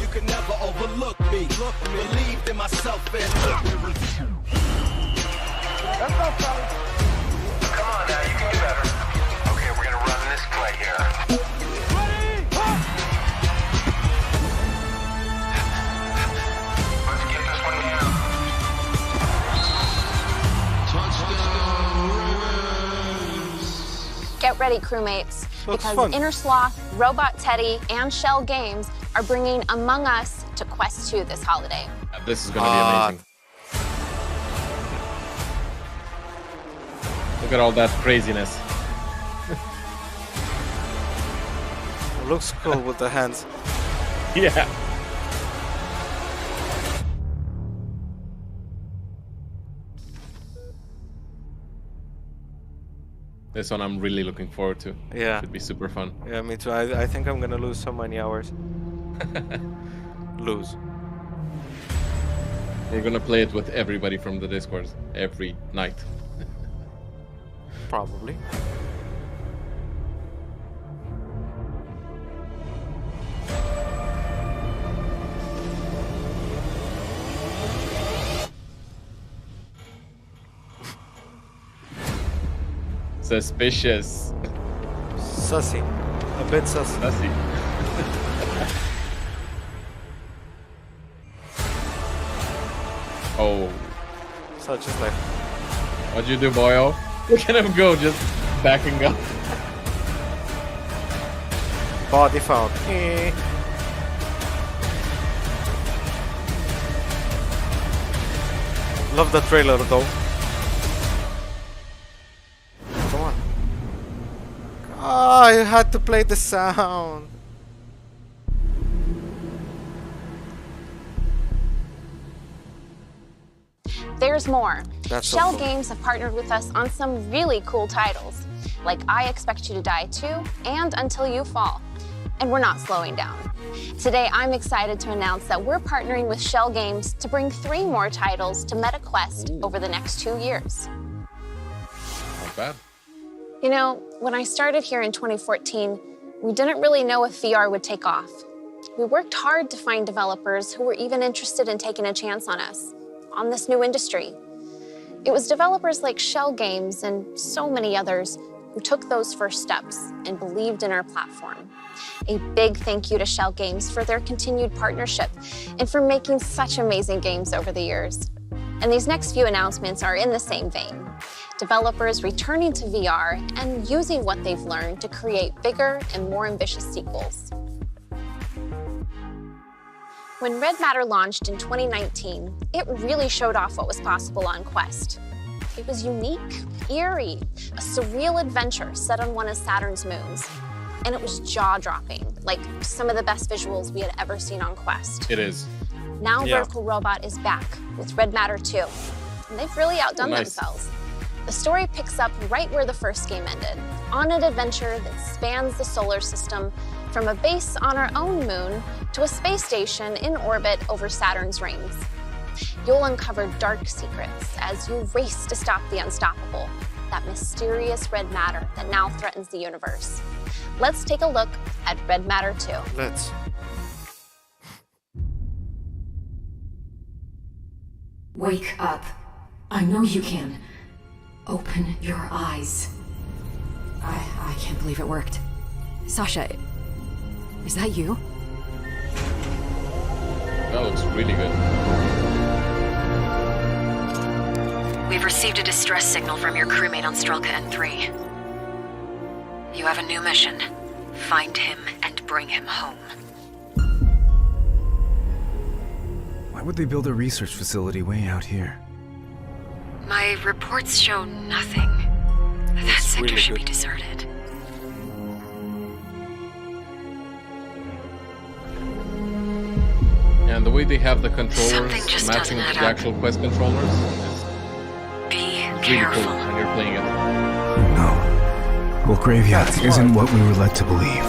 You can never overlook me. Believed in myself and
Let's go, fellas.
Come on now, you can do better. Okay, we're gonna run this play here. Let's get this one down.
Get ready, crewmates,
Looks
because
fun.
Inner Sloth, Robot Teddy, and Shell Games are bringing Among Us to Quest 2 this holiday.
This is gonna be amazing. Look at all that craziness.
It looks cool with the hands.
Yeah. This one I'm really looking forward to.
Yeah.
Should be super fun.
Yeah, me too. I think I'm gonna lose so many hours. Lose.
We're gonna play it with everybody from the Discord every night.
Probably.
Suspicious.
Sussy. A bit sussy.
Sussy. Oh.
Such is life.
What'd you do, boyo? Look at him go, just backing up.
Body found. Eh. Love the trailer though. Come on. Ah, I had to play the sound.
There's more.
That's so
Shell
cool.
Games have partnered with us on some really cool titles, like I Expect You to Die 2 and Until You Fall. And we're not slowing down. Today, I'm excited to announce that we're partnering with Shell Games to bring 3 more titles to MetaQuest over the next 2 years.
Not bad.
You know, when I started here in 2014, we didn't really know if VR would take off. We worked hard to find developers who were even interested in taking a chance on us, on this new industry. It was developers like Shell Games and so many others who took those first steps and believed in our platform. A big thank you to Shell Games for their continued partnership and for making such amazing games over the years. And these next few announcements are in the same vein. Developers returning to VR and using what they've learned to create bigger and more ambitious sequels. When Red Matter launched in 2019, it really showed off what was possible on Quest. It was unique, eerie, a surreal adventure set on one of Saturn's moons. And it was jaw-dropping, like some of the best visuals we had ever seen on Quest.
It is.
Now
Yeah.
Vertical Robot is back with Red Matter 2, and they've really outdone
Nice.
themselves. The story picks up right where the first game ended, on an adventure that spans the solar system from a base on our own moon to a space station in orbit over Saturn's rings. You'll uncover dark secrets as you race to stop the unstoppable, that mysterious red matter that now threatens the universe. Let's take a look at Red Matter 2.
Let's.
Wake up. I know you can. Open your eyes. I can't believe it worked. Sasha, is that you?
That looks really good.
We've received a distress signal from your crewmate on Strelka N3. You have a new mission. Find him and bring him home.
Why would they build a research facility way out here?
My reports show nothing. That sector
really
should be
good.
deserted.
And the way they have the controllers
Something just
matching
doesn't add
the
up.
actual Quest controllers is
Be
really cool.
careful.
When you're playing it.
No. Belgravia isn't what we were led to believe.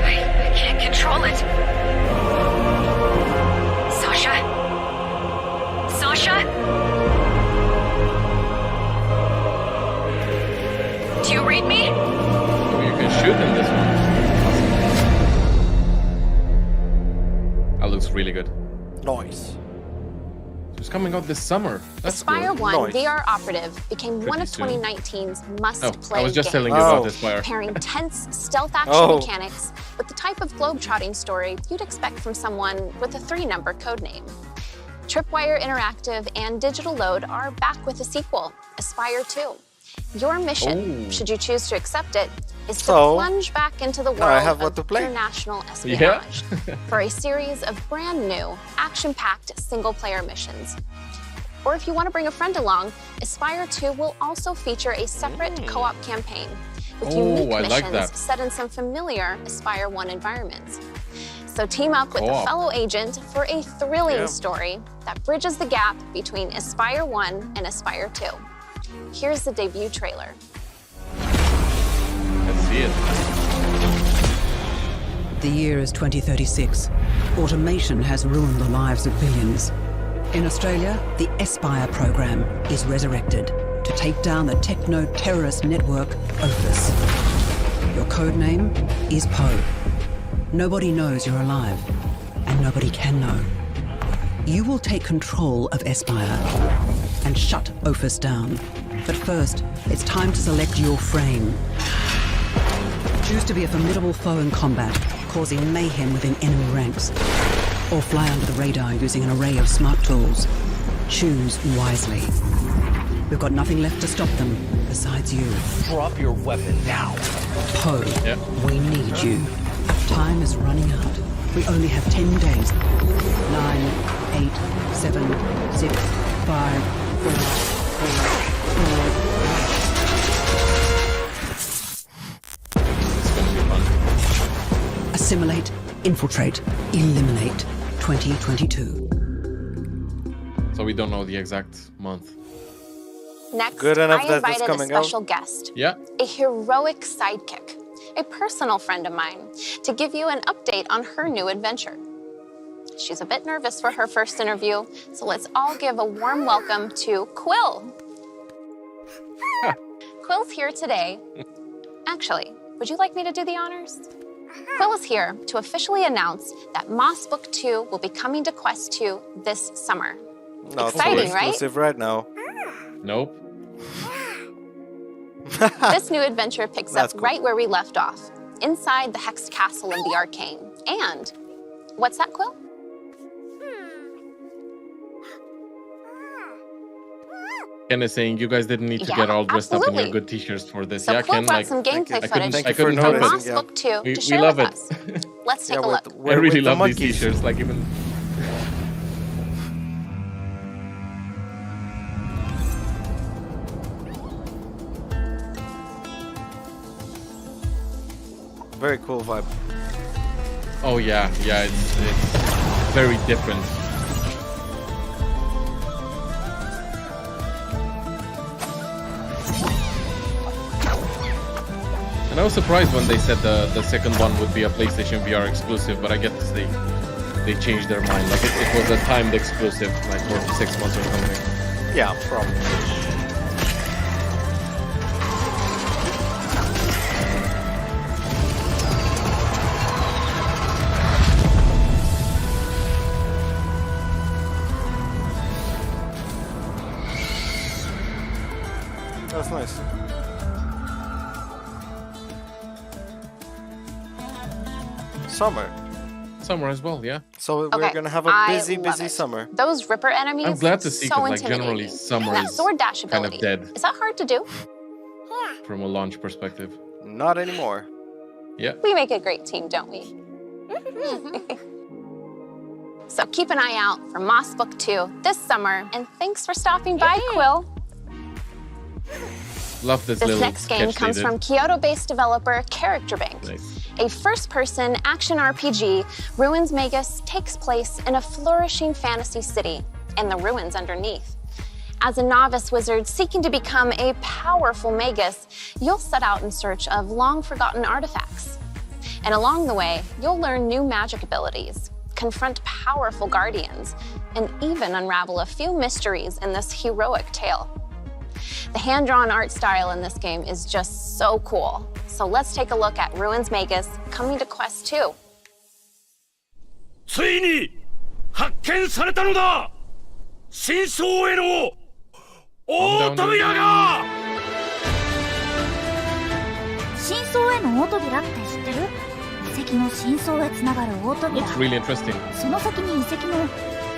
I can't control it. Sasha? Sasha? Do you read me?
You can shoot in this one. That looks really good.
Nice.
It's coming out this summer. That's
Aspire
cool.
1
Nice.
VR Operative became one of
soon.
2019's must-play
I was just
games.
telling you about Aspire.
Pairing tense stealth action
Oh.
mechanics with the type of globe-trotting story you'd expect from someone with a 3-number codename. Tripwire Interactive and Digital Load are back with a sequel, Aspire 2. Your mission, should you choose to accept it, is to
So,
plunge back into the world
now I have what
of
to play.
international espionage for a series of brand new, action-packed single-player missions. Or if you want to bring a friend along, Aspire 2 will also feature a separate co-op campaign with unique
I like
missions
that.
set in some familiar Aspire 1 environments. So team up with a
Co-op.
fellow agent for a thrilling
Yeah.
story that bridges the gap between Aspire 1 and Aspire 2. Here's the debut trailer.
Let's see it.
The year is 2036. Automation has ruined the lives of billions. In Australia, the Aspire program is resurrected to take down the techno-terrorist network Opus. Your code name is Poe. Nobody knows you're alive, and nobody can know. You will take control of Aspire and shut Opus down. But first, it's time to select your frame. Choose to be a formidable foe in combat, causing mayhem within enemy ranks. Or fly under the radar using an array of smart tools. Choose wisely. We've got nothing left to stop them besides you.
Drop your weapon now.
Poe,
Yep.
we need you. Time is running out. We only have 10 days. 9, 8, 7, 6, 5, 4, 3, 2, Assimilate, infiltrate, eliminate. 2022.
So we don't know the exact month.
Next,
Good enough
I
that it's
invited a
coming out.
special guest,
Yeah.
a heroic sidekick, a personal friend of mine, to give you an update on her new adventure. She's a bit nervous for her first interview, so let's all give a warm welcome to Quill. Quill's here today. Actually, would you like me to do the honors? Quill is here to officially announce that Moss Book 2 will be coming to Quest 2 this summer.
Not
Exciting,
so
right?
exclusive right now.
Nope.
This new adventure picks
That's
up
cool.
right where we left off, inside the Hexed Castle of the Arcane. And, what's that, Quill?
Ken is saying you guys didn't need to
Yeah,
get all dressed up in your
absolutely.
good t-shirts for this.
So
Yeah,
Quill
Ken,
brought
like,
some gameplay
I
footage
couldn't
from
help it.
Moss
yeah.
Book 2
We
to share
love
with
it.
us. Let's take a look.
I really
with the
love these
monkeys.
t-shirts. Like even
Very cool vibe.
oh yeah, it's very different. And I was surprised when they said the second one would be a PlayStation VR exclusive, but I guess they changed their mind. Like it was a timed exclusive, like for 6 months or something.
Yeah, probably. That's nice. Summer.
Summer as well, yeah.
So
Okay,
we're gonna have a
I
busy,
love
busy
it.
summer.
Those Ripper enemies,
I'm glad to see,
so
'cause, like,
intimidating.
generally summer
And that
is
sword dash
kind of
ability,
dead.
is that hard to do?
From a launch perspective.
Not anymore.
Yeah.
We make a great team, don't we? So keep an eye out for Moss Book 2 this summer, and thanks for stopping by, Quill.
Love this
This
little
next game
sketch
comes
they
from
did.
Kyoto-based developer Character Bank.
Nice.
A first-person action RPG, Ruins Magus takes place in a flourishing fantasy city and the ruins underneath. As a novice wizard seeking to become a powerful magus, you'll set out in search of long-forgotten artifacts. And along the way, you'll learn new magic abilities, confront powerful guardians, and even unravel a few mysteries in this heroic tale. The hand-drawn art style in this game is just so cool. So let's take a look at Ruins Magus coming to Quest 2.
ついに発見されたのだ。真相への大扉が。
真相への大扉って知ってる？遺跡の真相へつながる大扉。
Looks really interesting.
その先に遺跡の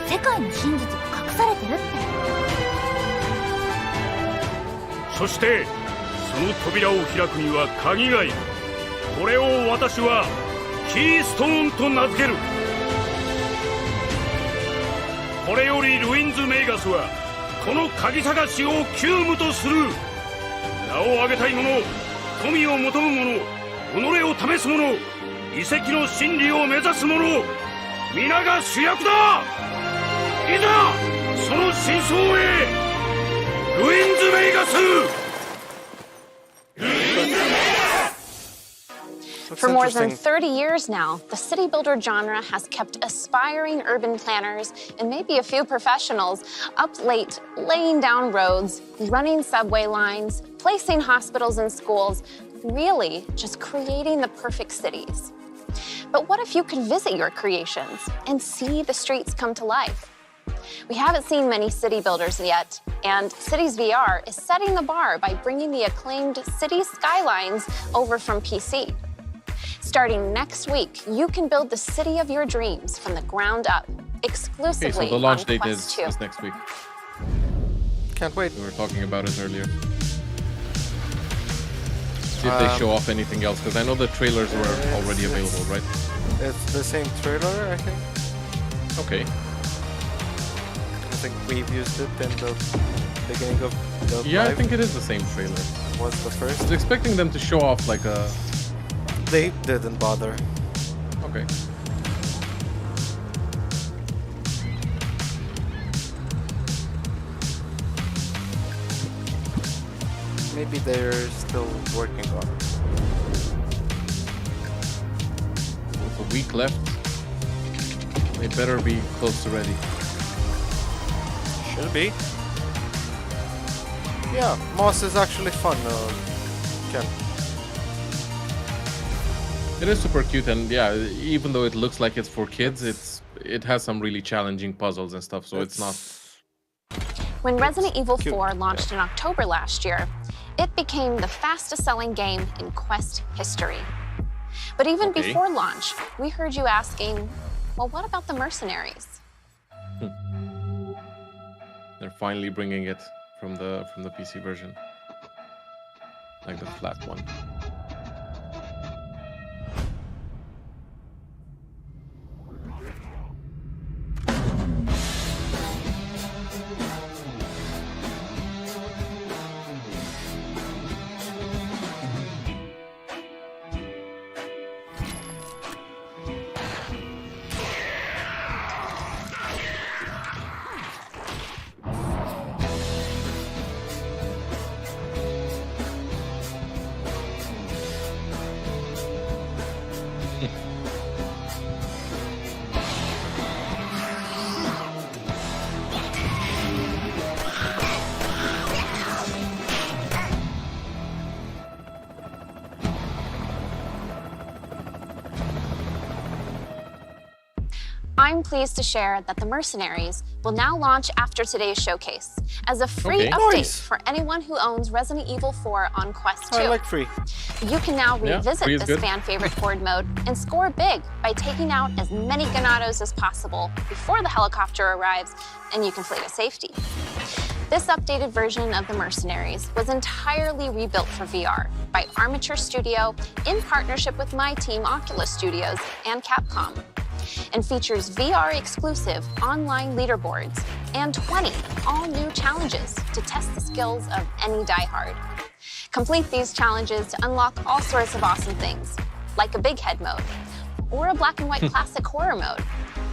世界の真実が隠されてるって。
そしてその扉を開くには鍵がいる。これを私はキーストーンと名付ける。これよりルインズ・メイガスはこの鍵探しを急務とする。名を挙げたい者、富を求む者、己を試す者、遺跡の真理を目指す者、皆が主役だ。いざその真相へ。ルインズ・メイガス。
For more than 30 years now, the city builder genre has kept aspiring urban planners and maybe a few professionals up late, laying down roads, running subway lines, placing hospitals and schools, really just creating the perfect cities. But what if you could visit your creations and see the streets come to life? We haven't seen many city builders yet, and Cities VR is setting the bar by bringing the acclaimed City Skylines over from PC. Starting next week, you can build the city of your dreams from the ground up, exclusively
Okay, so the launch
on
date
Quest 2.
is next week.
Can't wait.
We were talking about it earlier. Did they show off anything else? Because I know the trailers were already available, right?
It's the same trailer, I think.
Okay.
I think we've used it in the beginning of the
Yeah, I
live.
think it is the same trailer.
Was the
I
first.
was expecting them to show off like a...
They didn't bother.
Okay.
Maybe they're still working on it.
With a week left, they better be close to ready.
Should be. Yeah, Moss is actually fun, Ken.
It is super cute, and yeah, even though it looks like it's for kids, it has some really challenging puzzles and stuff, so it's not...
When Resident Evil
cute.
4 launched in October last year, it became the fastest-selling game in Quest history. But even
Okay.
before launch, we heard you asking, well, what about the mercenaries?
They're finally bringing it from the PC version, like the flat one.
I'm pleased to share that the Mercenaries will now launch after today's showcase as a free
Okay.
update
Nice.
for anyone who owns Resident Evil 4 on Quest 2.
I like free.
You can now
Yeah,
revisit
free is
this
good.
fan-favorite horde mode and score big by taking out as many Ganados as possible before the helicopter arrives and you can flee to safety. This updated version of the Mercenaries was entirely rebuilt for VR by Armature Studio in partnership with my team Oculus Studios and Capcom, and features VR-exclusive online leaderboards and 20 all-new challenges to test the skills of any diehard. Complete these challenges to unlock all sorts of awesome things, like a big head mode, or a black and white classic horror mode,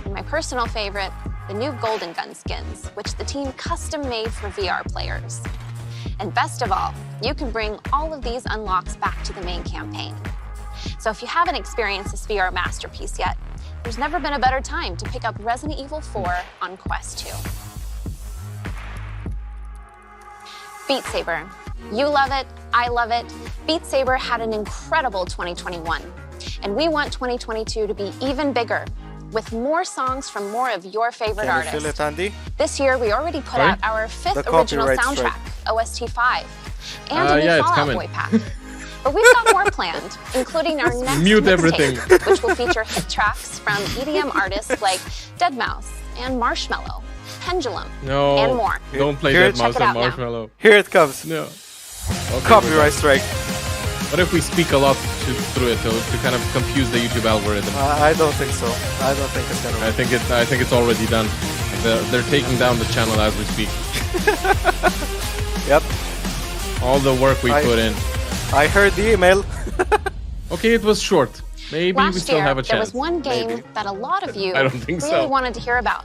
and my personal favorite, the new Golden Gun skins, which the team custom made for VR players. And best of all, you can bring all of these unlocks back to the main campaign. So if you haven't experienced this VR masterpiece yet, there's never been a better time to pick up Resident Evil 4 on Quest 2. Beat Saber. You love it, I love it. Beat Saber had an incredible 2021, and we want 2022 to be even bigger, with more songs from more of your favorite artists.
Can you feel it, Andy?
This year, we already put out our 5th original soundtrack, OST 5, and a new Fall Out Boy pack. But we've got more planned, including our next mixtape, which will feature hit tracks from EDM artists like Deadmau5 and Marshmello, Pendulum, and more.
Don't play Deadmau5 and Marshmello.
Here it comes.
No. Okay,
Copyright strike.
What if we speak a lot through it to kind of confuse the YouTube algorithm?
I don't think so. I don't think it's gonna work.
I think it's already done. They're taking down the channel as we speak.
Yep.
All the work we put in.
I heard the email.
Okay, it was short. Maybe we still have a chance.
There was one game that a lot of you
I don't think
really wanted to hear about.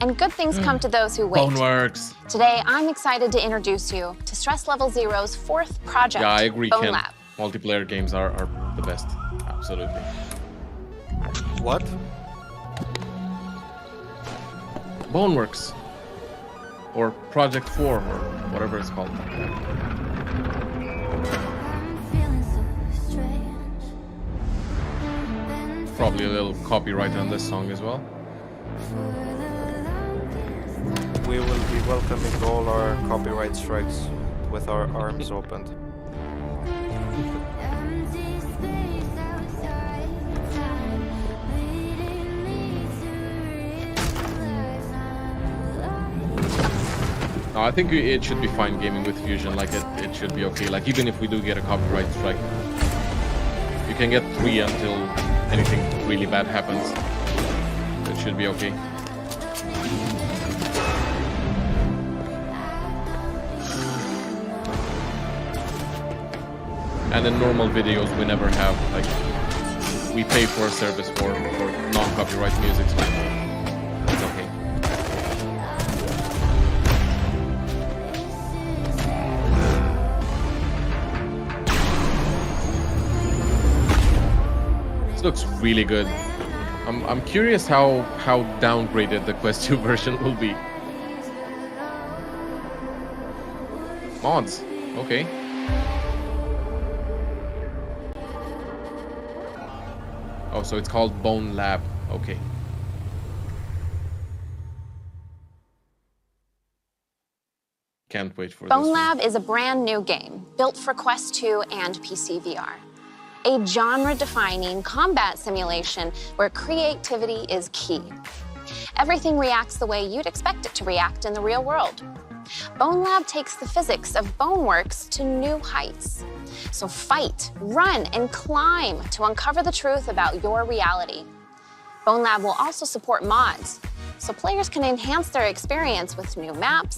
And good things come to those who wait.
Boneworks.
Today, I'm excited to introduce you to Stress Level Zero's 4th project,
Yeah, I agree,
Bone
Ken.
Lab.
Multiplayer games are the best. Absolutely.
What?
Boneworks. Or Project 4, or whatever it's called. Probably a little copyright on this song as well.
We will be welcoming all our copyright strikes with our arms opened.
No, I think it should be fine gaming with Fusion. Like it should be okay. Like even if we do get a copyright strike, you can get 3 until anything really bad happens. It should be okay. And in normal videos, we never have, like, we pay for a service for non-copyright music, so it's okay. This looks really good. I'm curious how downgraded the Quest 2 version will be. Mods, okay. Oh, so it's called Bone Lab. Okay. Can't wait for this.
Bone Lab is a brand new game built for Quest 2 and PC VR. A genre-defining combat simulation where creativity is key. Everything reacts the way you'd expect it to react in the real world. Bone Lab takes the physics of Boneworks to new heights. So fight, run, and climb to uncover the truth about your reality. Bone Lab will also support mods, so players can enhance their experience with new maps,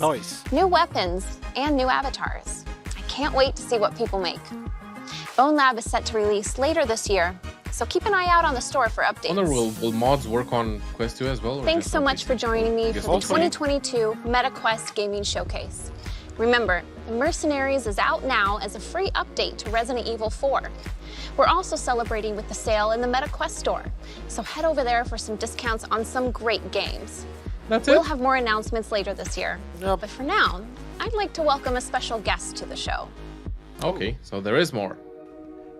new weapons, and new avatars. I can't wait to see what people make. Bone Lab is set to release later this year, so keep an eye out on the store for updates.
I wonder, will mods work on Quest 2 as well?
Thanks so much for joining me for the 2022 MetaQuest Gaming Showcase. Remember, Mercenaries is out now as a free update to Resident Evil 4. We're also celebrating with the sale in the MetaQuest store, so head over there for some discounts on some great games. We'll have more announcements later this year, but for now, I'd like to welcome a special guest to the show.
Okay, so there is more.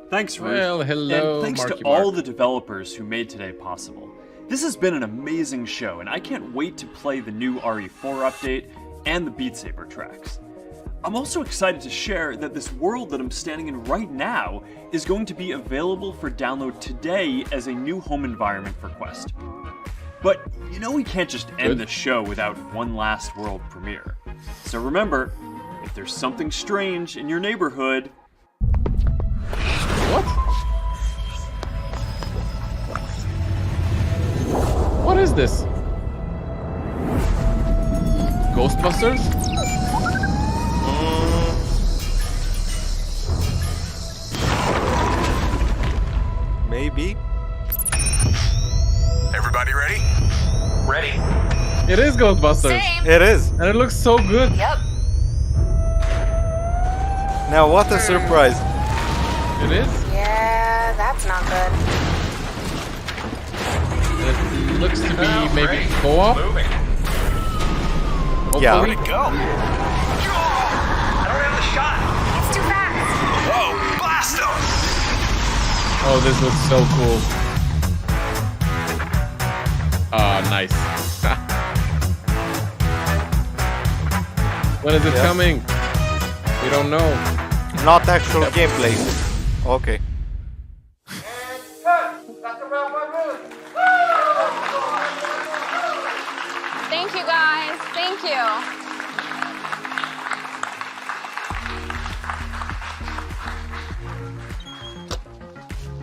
Thanks, Ruth.
Well, hello,
and thanks
Marky
to all
Mark.
the developers who made today possible. This has been an amazing show, and I can't wait to play the new RE4 update and the Beat Saber tracks. I'm also excited to share that this world that I'm standing in right now is going to be available for download today as a new home environment for Quest. But you know we can't just end the show without one last world premiere. So remember, if there's something strange in your neighborhood...
What? What is this? Ghostbusters? Ghostbusters.
Same.
It is.
And it looks so good.
Yep.
Now, what a surprise.
It is.
Yeah, that's not good.
It looks to be maybe co-op.
Yeah.
Hopefully.
Go! I don't have the shot!
It's too fast.
Whoa! Blast him!
Oh, this looks so cool. Ah, nice. When is it coming? We don't know.
Not actual gameplay. Okay.
Thank you, guys. Thank you.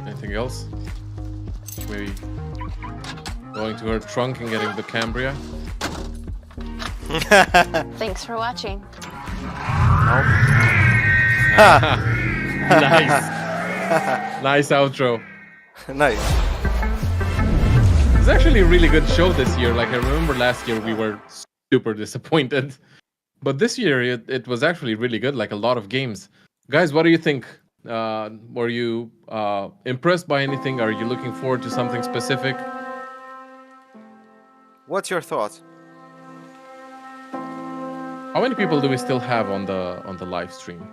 Anything else? Maybe going to her trunk and getting the Cambria.
Thanks for watching.
Nice. Nice outro.
Nice.
It's actually a really good show this year. Like, I remember last year we were super disappointed. But this year it was actually really good, like a lot of games. Guys, what do you think? Were you impressed by anything? Are you looking forward to something specific?
What's your thoughts?
How many people do we still have on the live stream?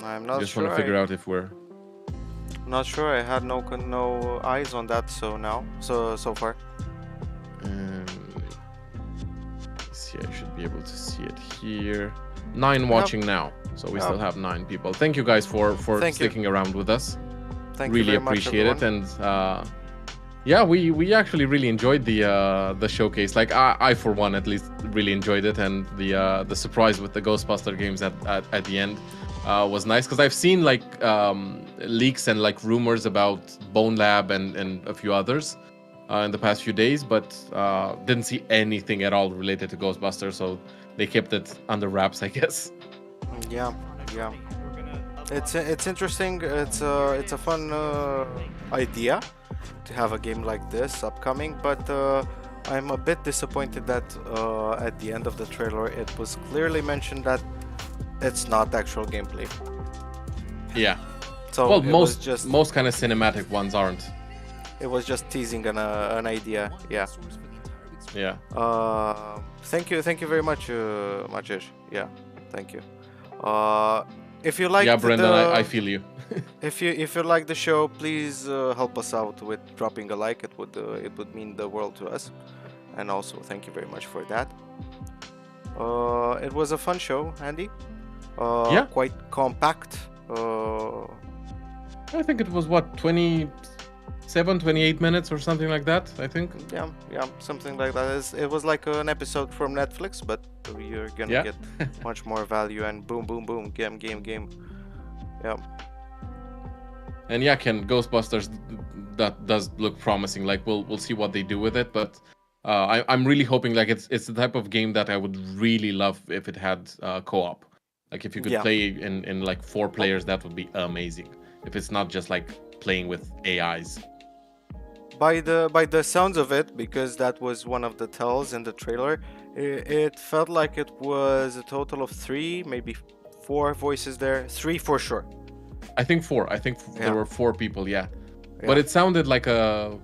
I'm not
Just
sure.
want to figure out if we're...
Not sure. I had no eyes on that so far.
Let's see, I should be able to see it here. 9 watching now, so we still have 9 people. Thank you guys for sticking around with us.
Thank you
really
very much,
appreciate it,
everyone.
and yeah, we actually really enjoyed the showcase. Like I for one at least really enjoyed it, and the surprise with the Ghostbuster games at the end was nice, because I've seen like leaks and like rumors about Bone Lab and a few others in the past few days, but didn't see anything at all related to Ghostbusters, so they kept it under wraps, I guess.
Yeah. It's interesting. It's a fun idea to have a game like this upcoming, but I'm a bit disappointed that at the end of the trailer it was clearly mentioned that it's not actual gameplay.
Yeah.
So
well,
it
most
was
most kind of cinematic ones aren't.
It was just teasing an idea. Yeah.
Yeah.
Thank you very much, Maciej. Yeah. Thank you. If you like,
yeah, Brendan, I feel you.
if you like the show, please help us out with dropping a like. It would mean the world to us, and also thank you very much for that. It was a fun show, Andy.
Yeah.
Quite compact.
I think it was what, 28 minutes or something like that, I think.
Yeah, something like that. It was like an episode from Netflix, but you're gonna get much more value, and boom, game. Yeah.
And yeah, Ghostbusters, that does look promising. Like we'll see what they do with it, but I'm really hoping, like, it's the type of game that I would really love if it had co-op. Like if you could play in like 4 players, that would be amazing. If it's not just like playing with AIs.
By the sounds of it, because that was one of the tells in the trailer, it felt like it was a total of 3, maybe 4 voices there. 3 for sure.
I think 4. There were 4 people, yeah. But it sounded like a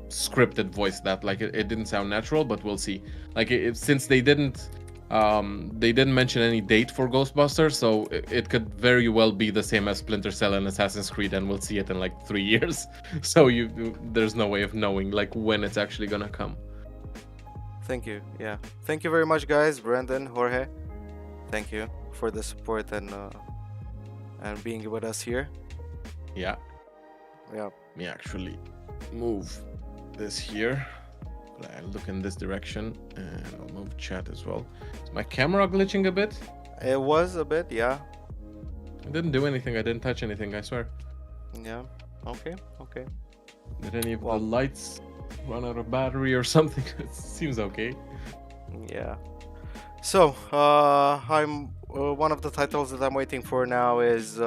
scripted voice, that like it didn't sound natural, but we'll see. Like since they didn't mention any date for Ghostbusters, so it could very well be the same as Splinter Cell and Assassin's Creed, and we'll see it in like 3 years. So there's no way of knowing like when it's actually gonna come.
Thank you. Yeah. Thank you very much, guys. Brandon, Jorge. Thank you for the support and being with us here.
Yeah.
Yeah.
Let me actually move this here. I'll look in this direction, and I'll move chat as well. Is my camera glitching a bit?
It was a bit, yeah.
I didn't do anything. I didn't touch anything, I swear.
Yeah. Okay.
Did any of the lights run out of battery or something? It seems okay.
Yeah. So, I'm one of the titles that I'm waiting for now is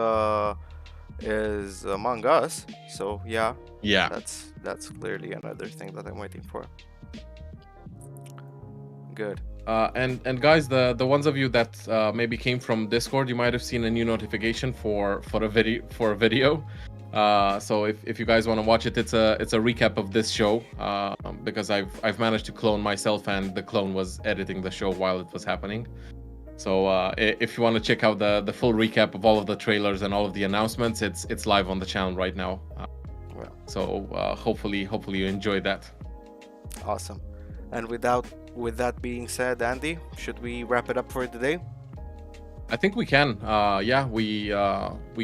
Among Us. So yeah.
Yeah.
That's clearly another thing that I'm waiting for. Good.
And guys, the ones of you that maybe came from Discord, you might have seen a new notification for a video. So if you guys want to watch it, it's a recap of this show because I've managed to clone myself, and the clone was editing the show while it was happening. So if you want to check out the full recap of all of the trailers and all of the announcements, it's live on the channel right now. So hopefully you enjoy that.
Awesome. And with that being said, Andy, should we wrap it up for today?
I think we can. Yeah, we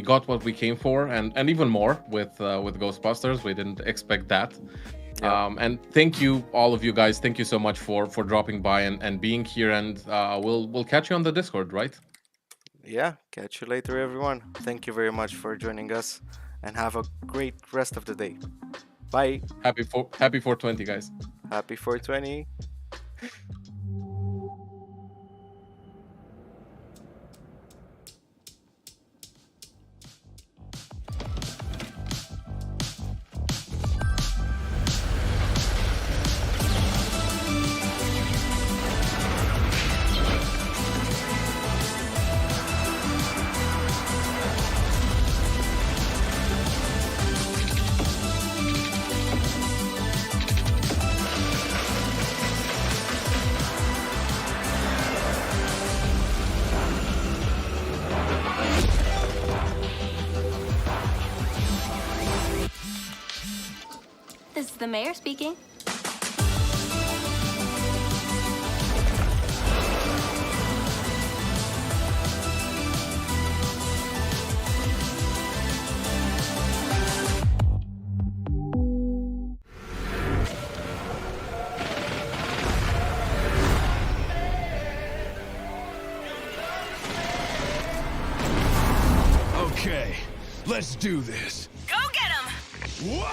got what we came for, and even more with Ghostbusters. We didn't expect that. Yeah. And thank you, all of you guys. Thank you so much for dropping by and being here. And we'll catch you on the Discord, right?
Yeah. Catch you later, everyone. Thank you very much for joining us, and have a great rest of the day. Bye.
Happy 420, guys.
Happy 420.
This is the mayor speaking.
Okay, let's do this.
Go get him!
Whoa!